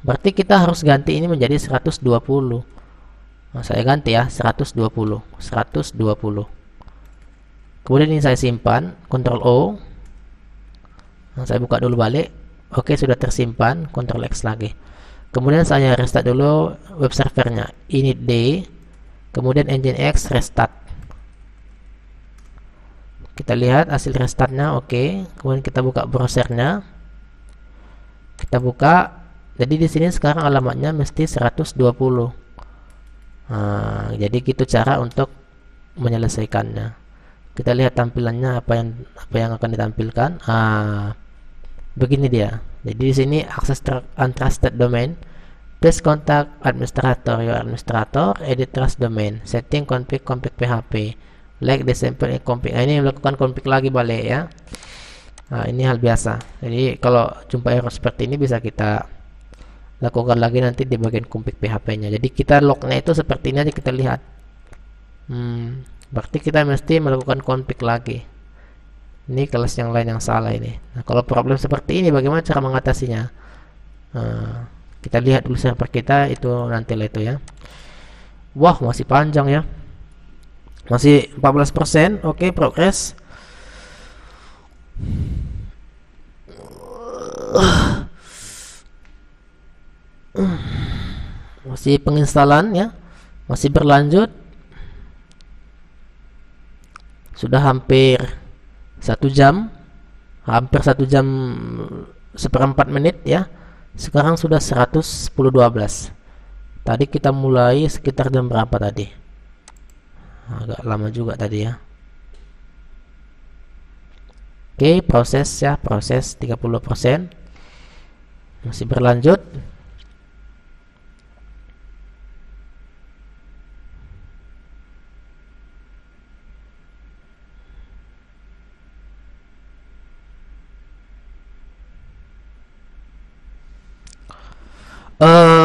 Berarti kita harus ganti ini menjadi 120. Nah, saya ganti ya 120. Kemudian ini saya simpan, Ctrl O. Nah, saya buka dulu balik. Oke, sudah tersimpan, Ctrl X lagi. Kemudian saya restart dulu web servernya, init-d, kemudian Nginx restart. Kita lihat hasil restartnya, oke. Kemudian kita buka browsernya. Kita buka. Jadi di sini sekarang alamatnya mesti 120. Nah, jadi gitu cara untuk menyelesaikannya. Kita lihat tampilannya apa yang akan ditampilkan. Begini dia. Jadi di sini akses untrusted domain. Please contact administrator, your administrator, edit trust domain, setting config PHP, like the sample config. Nah, ini melakukan config lagi balik ya. Nah, ini hal biasa. Jadi kalau jumpa error seperti ini bisa kita lakukan lagi nanti di bagian config PHP-nya. Jadi kita lognya itu seperti ini aja kita lihat. Berarti kita mesti melakukan config lagi. Ini kelas yang lain yang salah ini. Nah, kalau problem seperti ini bagaimana cara mengatasinya? Kita lihat dulu server kita itu nanti lah itu ya. Wah, masih panjang ya. Masih 14%. Oke, progress. Masih penginstalan ya, masih berlanjut. Sudah hampir 1 jam, hampir 1 jam seperempat menit ya. Sekarang sudah 110.12. Tadi kita mulai sekitar jam berapa tadi? Agak lama juga tadi ya. Oke, proses ya, proses 30%. Masih berlanjut.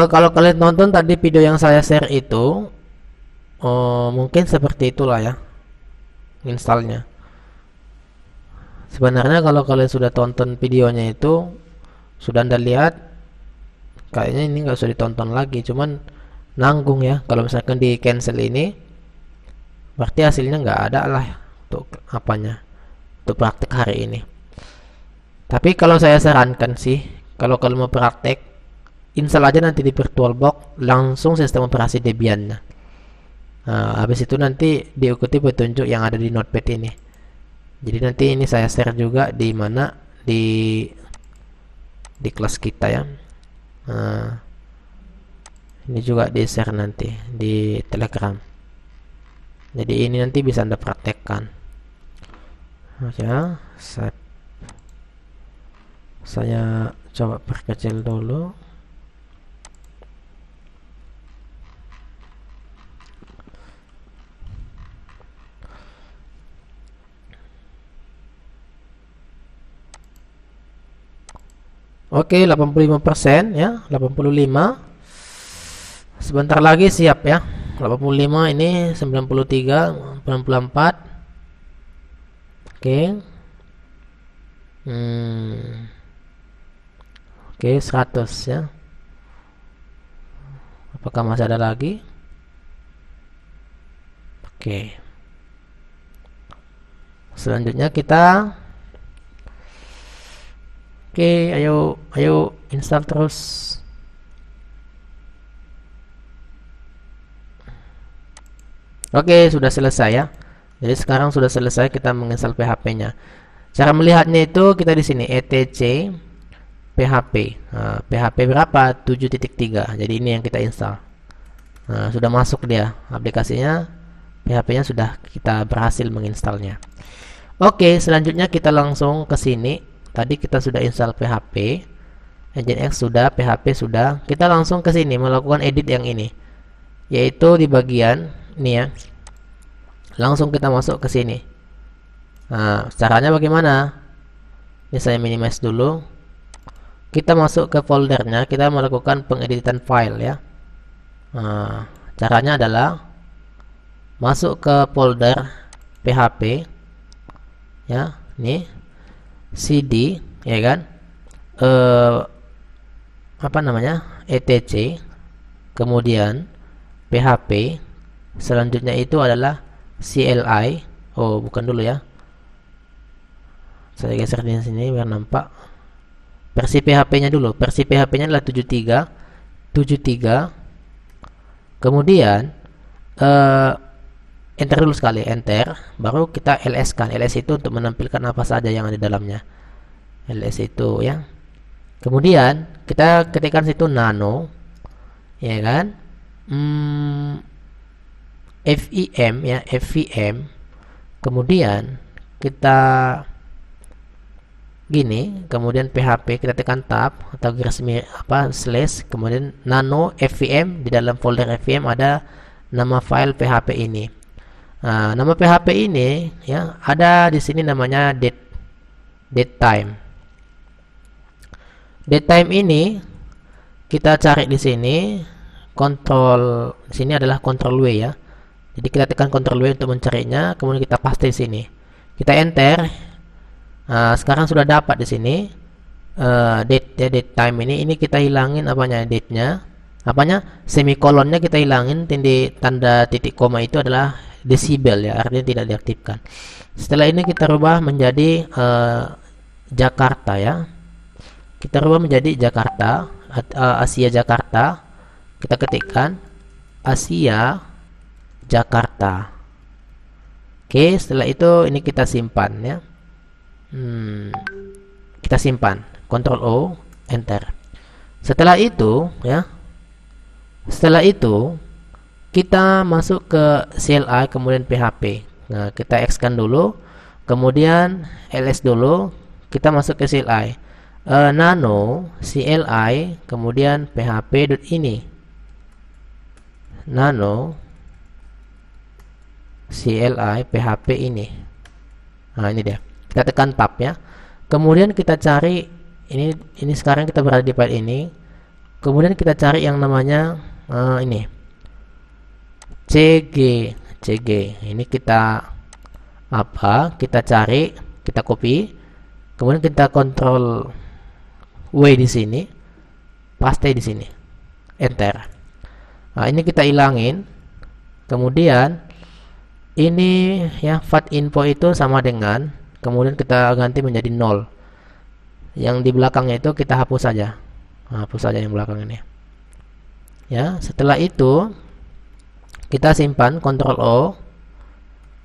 Kalau kalian nonton tadi video yang saya share itu, mungkin seperti itulah ya installnya. Sebenarnya kalau kalian sudah tonton videonya itu, sudah Anda lihat, kayaknya ini nggak usah ditonton lagi, cuman nanggung ya. Kalau misalkan di cancel ini, berarti hasilnya nggak ada lah untuk apanya, untuk praktek hari ini. Tapi kalau saya sarankan sih, kalau kalian mau praktek, install aja nanti di VirtualBox langsung sistem operasi Debian-nya. Nah, habis itu nanti diikuti petunjuk yang ada di notepad ini. Jadi nanti ini saya share juga di mana, di kelas kita ya. Nah, ini juga di share nanti di Telegram. Jadi ini nanti bisa Anda praktekkan. Ya, saya coba perkecil dulu. Oke, 85% ya, 85. Sebentar lagi siap ya. 85 ini 93, 94. Oke. Oke, 100 ya. Apakah masih ada lagi? Oke. Selanjutnya kita ayo install terus. Oke, sudah selesai ya. Jadi sekarang sudah selesai kita menginstal PHP-nya. Cara melihatnya itu kita di sini etc PHP. Nah, PHP berapa? 7.3. Jadi ini yang kita install. Nah, sudah masuk dia aplikasinya. PHP-nya sudah kita berhasil menginstalnya. Oke, selanjutnya kita langsung ke sini. Tadi kita sudah install PHP, Nginx sudah, PHP sudah. Kita langsung ke sini melakukan edit yang ini, yaitu di bagian ini ya. Langsung kita masuk ke sini. Nah, caranya bagaimana? Ini saya minimize dulu. Kita masuk ke foldernya, kita melakukan pengeditan file ya. Nah, caranya adalah masuk ke folder PHP ya, nih cd ya kan, apa namanya, etc, kemudian PHP, selanjutnya itu adalah CLI. Oh, bukan dulu ya, saya geser di sini biar nampak. Versi PHP-nya dulu, versi PHP-nya adalah 73. Kemudian enter dulu sekali, enter, baru kita ls kan. Ls itu untuk menampilkan apa saja yang ada di dalamnya. Ls itu ya. Kemudian kita ketikkan situ nano, ya kan, FIM ya, FIM. Kemudian kita gini, kemudian PHP kita tekan tab atau garis apa slash, kemudian nano FIM. Di dalam folder FIM ada nama file PHP ini. Nah, nama PHP ini ya ada di sini namanya datetime. Datetime ini kita cari di sini, kontrol di sini adalah Ctrl W ya. Jadi kita tekan Ctrl W untuk mencarinya, kemudian kita paste di sini. Kita enter. Nah, sekarang sudah dapat di sini datetime ini kita hilangin apanya, date-nya. Apanya? Semikolonnya kita hilangin, tanda titik koma itu adalah desibel ya, artinya tidak diaktifkan. Setelah ini kita rubah menjadi Jakarta ya. Kita rubah menjadi Jakarta, Asia Jakarta. Kita ketikkan Asia Jakarta. Oke, setelah itu ini kita simpan ya. Kita simpan, Ctrl O, enter. Setelah itu ya, kita masuk ke CLI, kemudian PHP. Nah, kita X-kan dulu, kemudian ls dulu, kita masuk ke CLI, nano CLI, kemudian php.ini, nano CLI PHP ini. Nah, ini dia. Kita tekan tab ya. Kemudian kita cari ini sekarang kita berada di file ini. Kemudian kita cari yang namanya ini CG. Ini kita kita cari, kita copy, Kemudian kita kontrol W di sini, paste di sini, enter. Nah, ini kita hilangin. Kemudian ini ya, fat info itu sama dengan, kemudian kita ganti menjadi 0. Yang di belakangnya itu kita hapus saja. Nah, hapus saja yang belakang ini. Ya, setelah itu kita simpan, Ctrl O,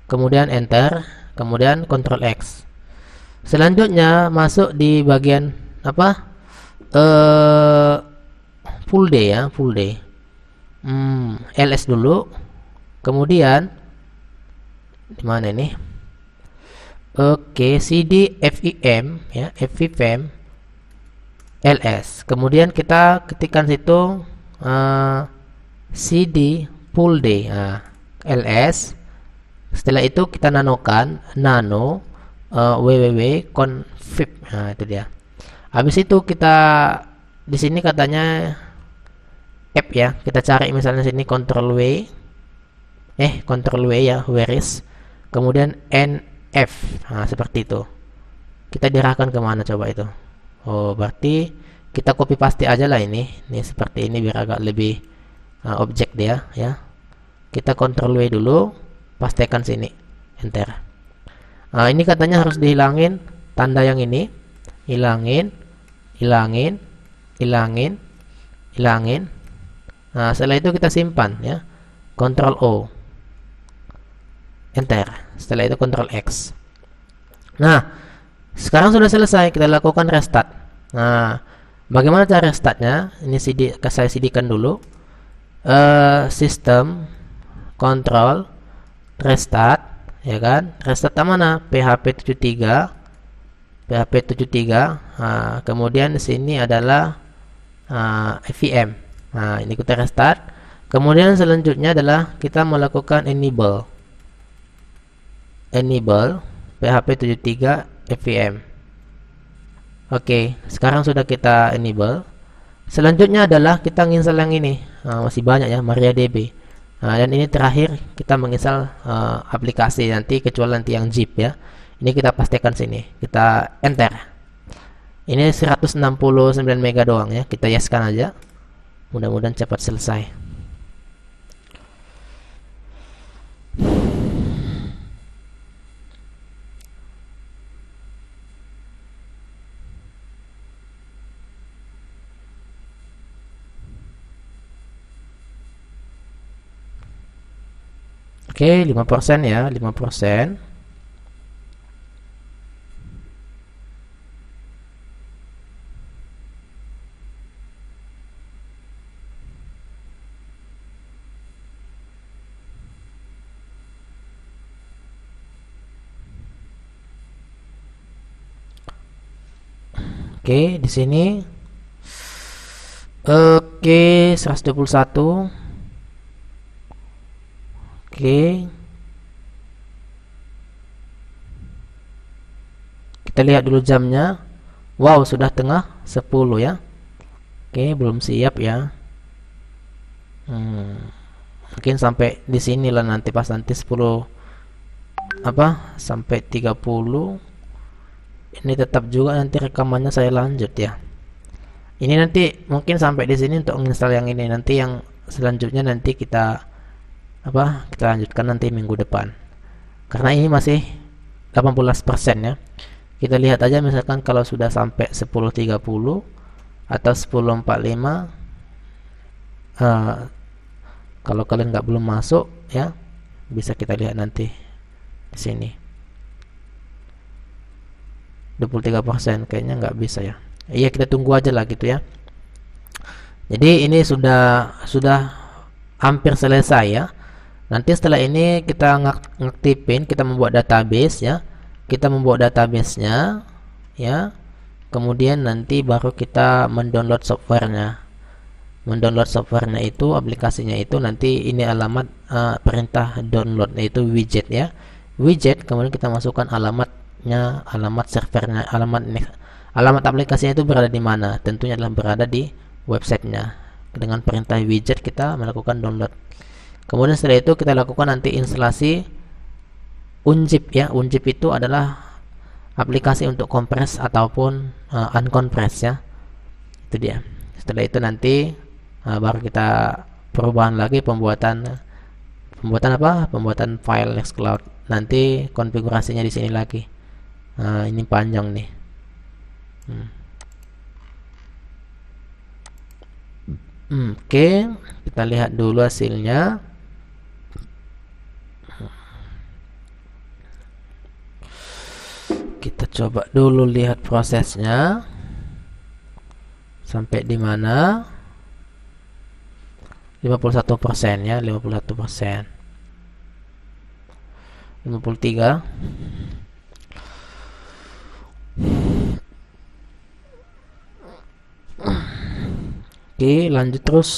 kemudian enter, kemudian Ctrl X. Selanjutnya masuk di bagian apa? Full day ya, full day. LS dulu. Kemudian di mana ini? Oke, CD FIM ya, FIM LS. Kemudian kita ketikkan situ CD full day, LS. Setelah itu kita nanokan nano www.config. Nah, itu dia. Habis itu kita di sini katanya app ya. Kita cari misalnya sini Ctrl W ya, where is. Kemudian NF. Nah, seperti itu. Kita diarahkan kemana coba itu? Oh, berarti kita copy paste aja lah ini. Ini seperti ini biar agak lebih objek dia ya. Kita Ctrl W dulu, pastekan sini, enter. Nah, ini katanya harus dihilangin tanda yang ini, hilangin. Nah, setelah itu kita simpan ya, Ctrl O, enter. Setelah itu Ctrl X. Nah, sekarang sudah selesai, kita lakukan restart. Nah, bagaimana cara restartnya? Ini saya CD-kan dulu. Sistem, Control, Restart, ya kan? Restart mana? PHP 73. Nah, kemudian di sini adalah FIM. Nah, ini kita restart. Kemudian selanjutnya adalah kita melakukan enable PHP 73 FIM. Oke, sekarang sudah kita enable. Selanjutnya adalah kita menginstal yang ini. Masih banyak ya, MariaDB. Dan ini terakhir kita menginstal aplikasi nanti, kecuali nanti yang zip ya. Ini kita pastikan sini, kita enter. Ini 169 mega doang ya, kita yeskan aja. Mudah-mudahan cepat selesai. Oke, 5% ya, 5%. Oke, di sini oke, 121. Oke. Kita lihat dulu jamnya. Wow, sudah tengah 10 ya. Oke, belum siap ya. Mungkin sampai di sinilah nanti, pas nanti 10 sampai 30. Ini tetap juga nanti rekamannya saya lanjut ya. Ini nanti mungkin sampai di sini untuk menginstal yang ini. Nanti yang selanjutnya nanti kita kita lanjutkan nanti minggu depan. Karena ini masih 18% ya. Kita lihat aja misalkan kalau sudah sampai 10.30 atau 10.45. Kalau kalian belum masuk ya, bisa kita lihat nanti di sini. 23% kayaknya nggak bisa ya. Iya, kita tunggu aja lah gitu ya. Jadi ini sudah hampir selesai ya. Nanti setelah ini kita ngaktifin, kita membuat database ya. Kita membuat database-nya ya. Kemudian nanti baru kita mendownload softwarenya. Mendownload softwarenya itu, aplikasinya itu nanti ini alamat perintah download, yaitu widget ya. Widget, kemudian kita masukkan alamatnya, alamat servernya, alamat aplikasinya itu berada di mana? Tentunya adalah berada di websitenya. Dengan perintah widget kita melakukan download. Kemudian setelah itu kita lakukan nanti instalasi unzip ya. Unzip itu adalah aplikasi untuk kompres ataupun uncompress ya. Itu dia. Setelah itu nanti baru kita perubahan lagi pembuatan apa? Pembuatan file Nextcloud. Nanti konfigurasinya di sini lagi. Ini panjang nih. Oke, kita lihat dulu hasilnya. Kita coba dulu lihat prosesnya sampai di mana. 51% ya, 51%. 53. Oke, lanjut terus.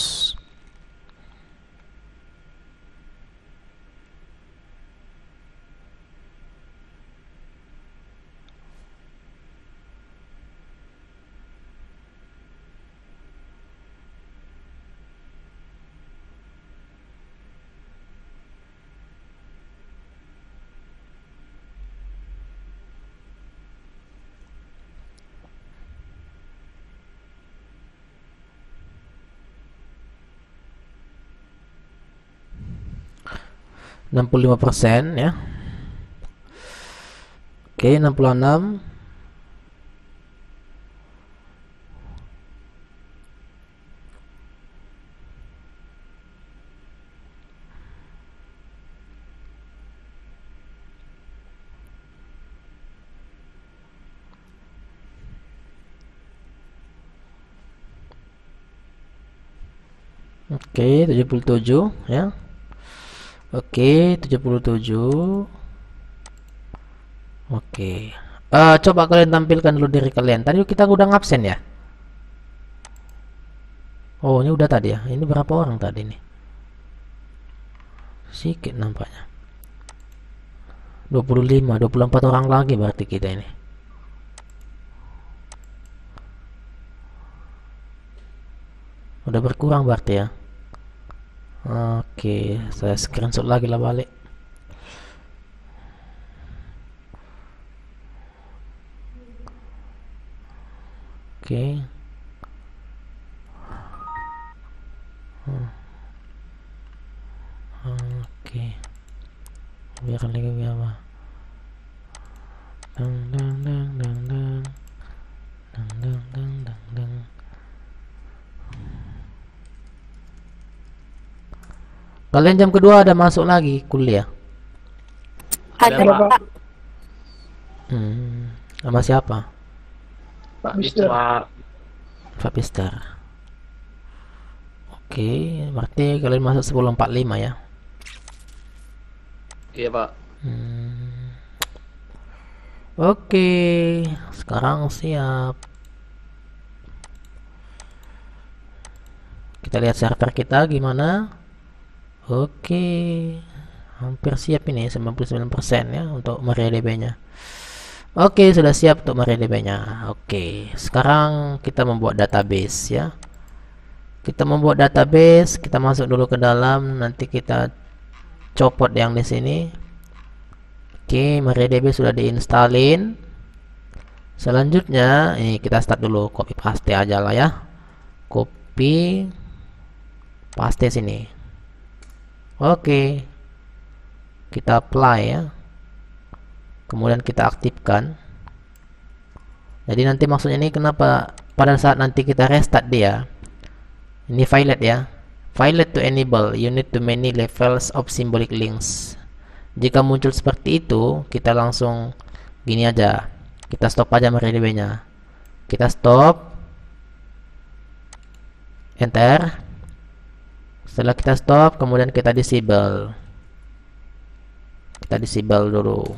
Oke, 65% ya. Oke, 66. Oke, 77 ya. Oke, 77. Oke. Coba kalian tampilkan dulu diri kalian. Tadi kita udah ngabsen ya? Oh, ini udah tadi ya. Ini berapa orang tadi nih? Sedikit nampaknya. 25, 24 orang lagi berarti kita ini. Udah berkurang berarti ya. Oke, saya screenshot lagi lah balik. Oke. Oke. Biarkan lagi apa? Dang dang dang dang dang. Dang dang dang dang dang. Kalian jam kedua ada masuk lagi kuliah? Ada, Pak. Sama siapa? Pak Mister. Pak Mister. Oke, berarti kalian masuk 10.45 ya? Iya, Pak. Oke, sekarang siap. Kita lihat server kita gimana. Oke, hampir siap ini 99% ya untuk MariaDB-nya. Oke, sudah siap untuk MariaDB-nya. Oke, sekarang kita membuat database ya. Kita membuat database, kita masuk dulu ke dalam, nanti kita copot yang di sini. Oke, MariaDB sudah diinstalin. Selanjutnya, ini kita start dulu, copy paste aja lah ya. Copy paste sini. Oke, kita apply ya, kemudian kita aktifkan. Jadi nanti maksudnya ini kenapa pada saat nanti kita restart dia, ini violet ya, violet to enable, you need to many levels of symbolic links. Jika muncul seperti itu, kita langsung gini aja, kita stop aja MariaDB nya, kita stop, enter. Setelah kita stop, kemudian kita disable. Kita disable dulu.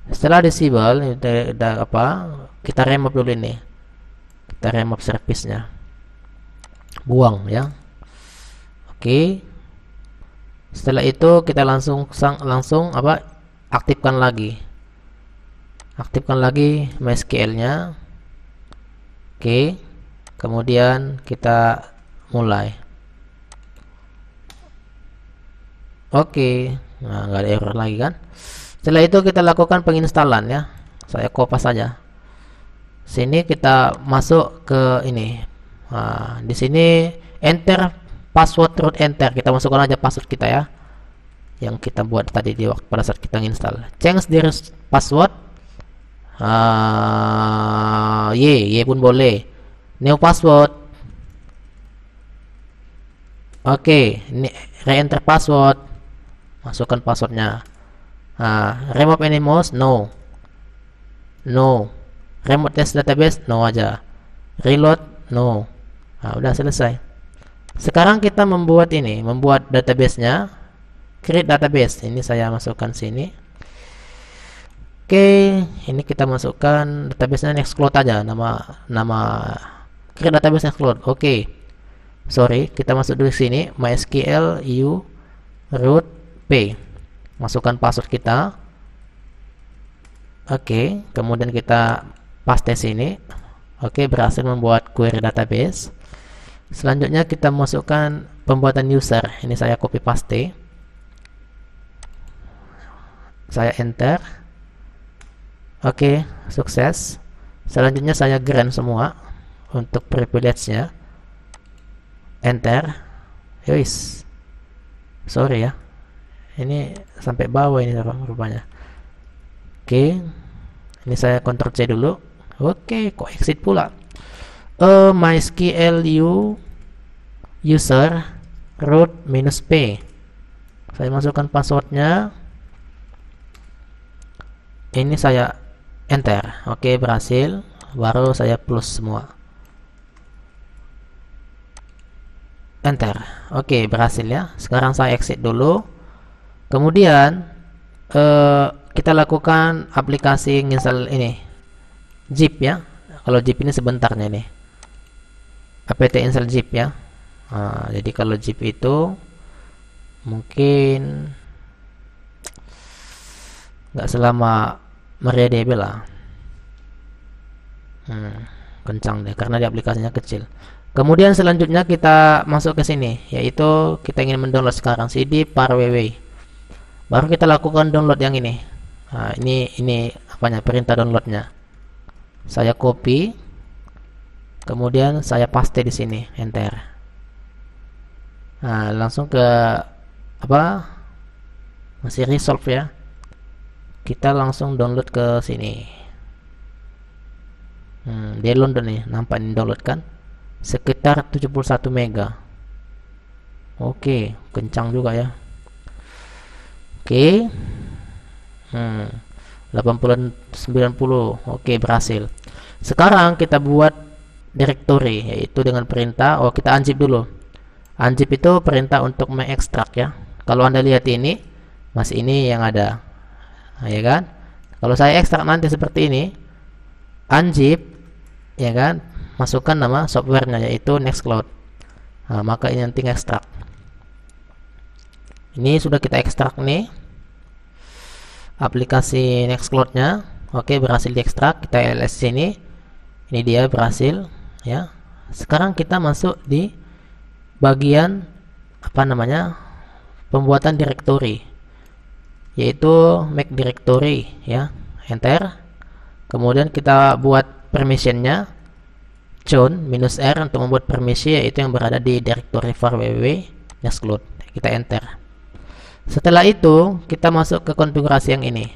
Setelah disable, kita apa? Kita remove dulu ini. Kita remove service-nya. Buang ya. Oke. Setelah itu kita langsung apa? Aktifkan lagi. Aktifkan lagi MySQL-nya. Oke. Kemudian kita mulai. Oke, nah nggak ada error lagi kan. Setelah itu kita lakukan penginstalan ya. Saya kopas saja. Sini kita masuk ke ini. Nah, di sini enter password root enter. Kita masukkan aja password kita ya, yang kita buat tadi di waktu pada saat kita install. Change the password. Y pun boleh. New password. Oke, ini re-enter password. Masukkan passwordnya. Remove any mouse? No. No. Remote test database? No aja. Reload? No. Udah selesai. Sekarang kita membuat ini, membuat database-nya. Create database. Ini saya masukkan sini. Oke, ini kita masukkan database-nya Nextcloud aja, nama create database Nextcloud. Oke. Sorry, kita masuk dulu sini, MySQL u root p. Masukkan password kita. Oke, kemudian kita paste sini. Oke, berhasil membuat query database. Selanjutnya kita masukkan pembuatan user. Ini saya copy paste. Saya enter. Oke, sukses. Selanjutnya saya grant semua untuk privilege-nya. Enter. Yois. Sorry ya. Ini sampai bawah ini rupanya. Oke. Ini saya Ctrl C dulu. Oke, kok exit pula. MySQL user root -p. Saya masukkan passwordnya. Ini saya enter. Oke, berhasil. Baru saya plus semua. Enter. Oke, berhasil ya. Sekarang saya exit dulu. Kemudian kita lakukan aplikasi install ini zip ya. Kalau zip ini sebentarnya nih. apt install zip ya. Jadi kalau zip itu mungkin nggak selama MariaDB lah. Kencang deh karena di aplikasinya kecil. Kemudian selanjutnya kita masuk ke sini, yaitu kita ingin mendownload sekarang cd parww. Baru kita lakukan download yang ini. Ini apanya, perintah downloadnya. Saya copy, kemudian saya paste di sini, enter. Langsung ke masih resolve ya. Kita langsung download ke sini. Dia London nih, nampak ini download kan? Sekitar 71 mega. Oke, kencang juga ya. Oke. 80 90. Oke, berhasil. Sekarang kita buat directory, yaitu dengan perintah kita unzip dulu. Unzip itu perintah untuk mengekstrak ya. Kalau Anda lihat ini, masih ini yang ada. Ya kan? Kalau saya ekstrak nanti seperti ini, unzip ya kan? Masukkan nama softwarenya yaitu Nextcloud. Maka ini nanti ekstrak. Ini sudah kita ekstrak nih aplikasi Nextcloud-nya. Oke, berhasil diekstrak. Kita ls sini. Ini dia berhasil ya. Sekarang kita masuk di bagian pembuatan directory, yaitu make directory ya. Enter. Kemudian kita buat permissionnya John -r untuk membuat permisi, yaitu yang berada di directory var www Nextcloud. Kita enter. Setelah itu kita masuk ke konfigurasi yang ini.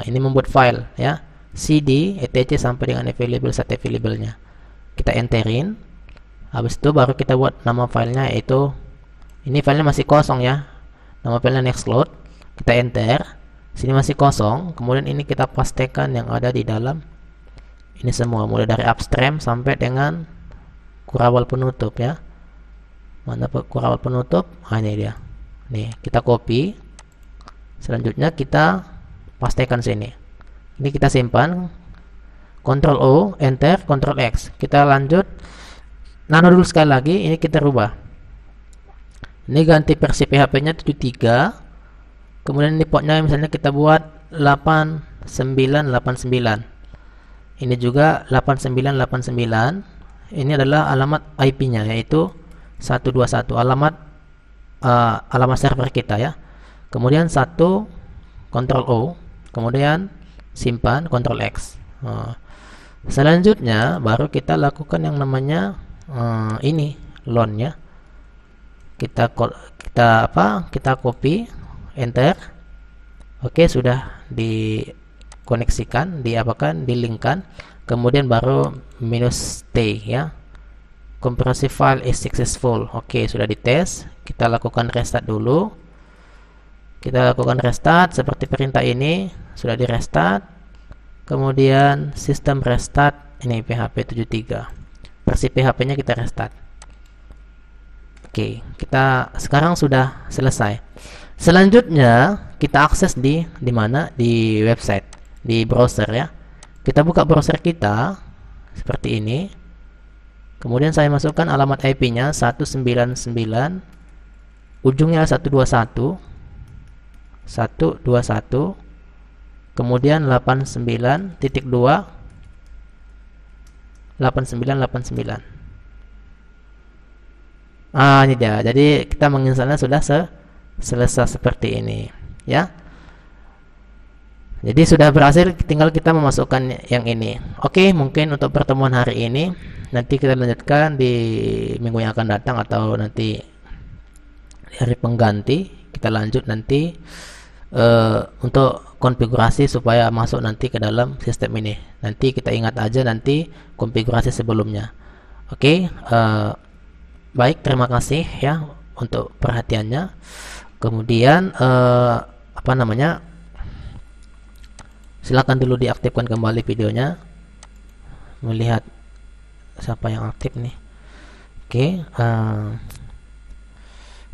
Ini membuat file ya, cd etc sampai dengan available set available-nya. Kita enterin. Habis itu baru kita buat nama filenya, yaitu ini filenya masih kosong ya. Nama filenya Nextcloud. Kita enter. Sini masih kosong. Kemudian ini kita pastekan yang ada di dalam ini semua, mulai dari upstream sampai dengan kurawal penutup ya. Mana kurawal penutup? Ini dia. Nih, kita copy. Selanjutnya kita pastekan sini. Ini kita simpan. Ctrl O, enter, Ctrl X. Kita lanjut. Nano dulu sekali lagi. Ini kita rubah. Ini ganti versi PHP-nya 73. Kemudian ini portnya misalnya kita buat 8989. Ini juga 8989. Ini adalah alamat IP-nya, yaitu 121, alamat server kita ya. Kemudian Ctrl O, kemudian simpan, Ctrl X. Selanjutnya baru kita lakukan yang namanya ini loan ya. Kita copy, enter. Oke, sudah dikoneksikan, dilinkkan. Kemudian baru -t ya. Compressive file is successful. Oke, sudah dites. Kita lakukan restart dulu. Kita lakukan restart seperti perintah ini, sudah di restart. Kemudian sistem restart, ini PHP 73. Versi PHP-nya kita restart. Oke, kita sekarang sudah selesai. Selanjutnya kita akses di mana? Di website, di browser ya. Kita buka browser kita seperti ini. Kemudian saya masukkan alamat IP-nya 199, ujungnya 121, kemudian 89.2, 8989. Ini dia. Jadi kita menginstalnya sudah selesai seperti ini, ya. Jadi sudah berhasil, tinggal kita memasukkan yang ini. Oke, mungkin untuk pertemuan hari ini nanti kita lanjutkan di minggu yang akan datang atau nanti di hari pengganti. Kita lanjut nanti untuk konfigurasi supaya masuk nanti ke dalam sistem ini. Nanti kita ingat aja nanti konfigurasi sebelumnya. Oke, baik, terima kasih ya untuk perhatiannya. Kemudian silakan dulu diaktifkan kembali videonya, melihat siapa yang aktif nih. Oke,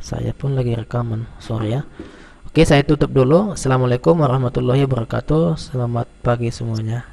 saya pun lagi rekaman, sorry ya. Oke, saya tutup dulu. Assalamualaikum warahmatullahi wabarakatuh. Selamat pagi semuanya.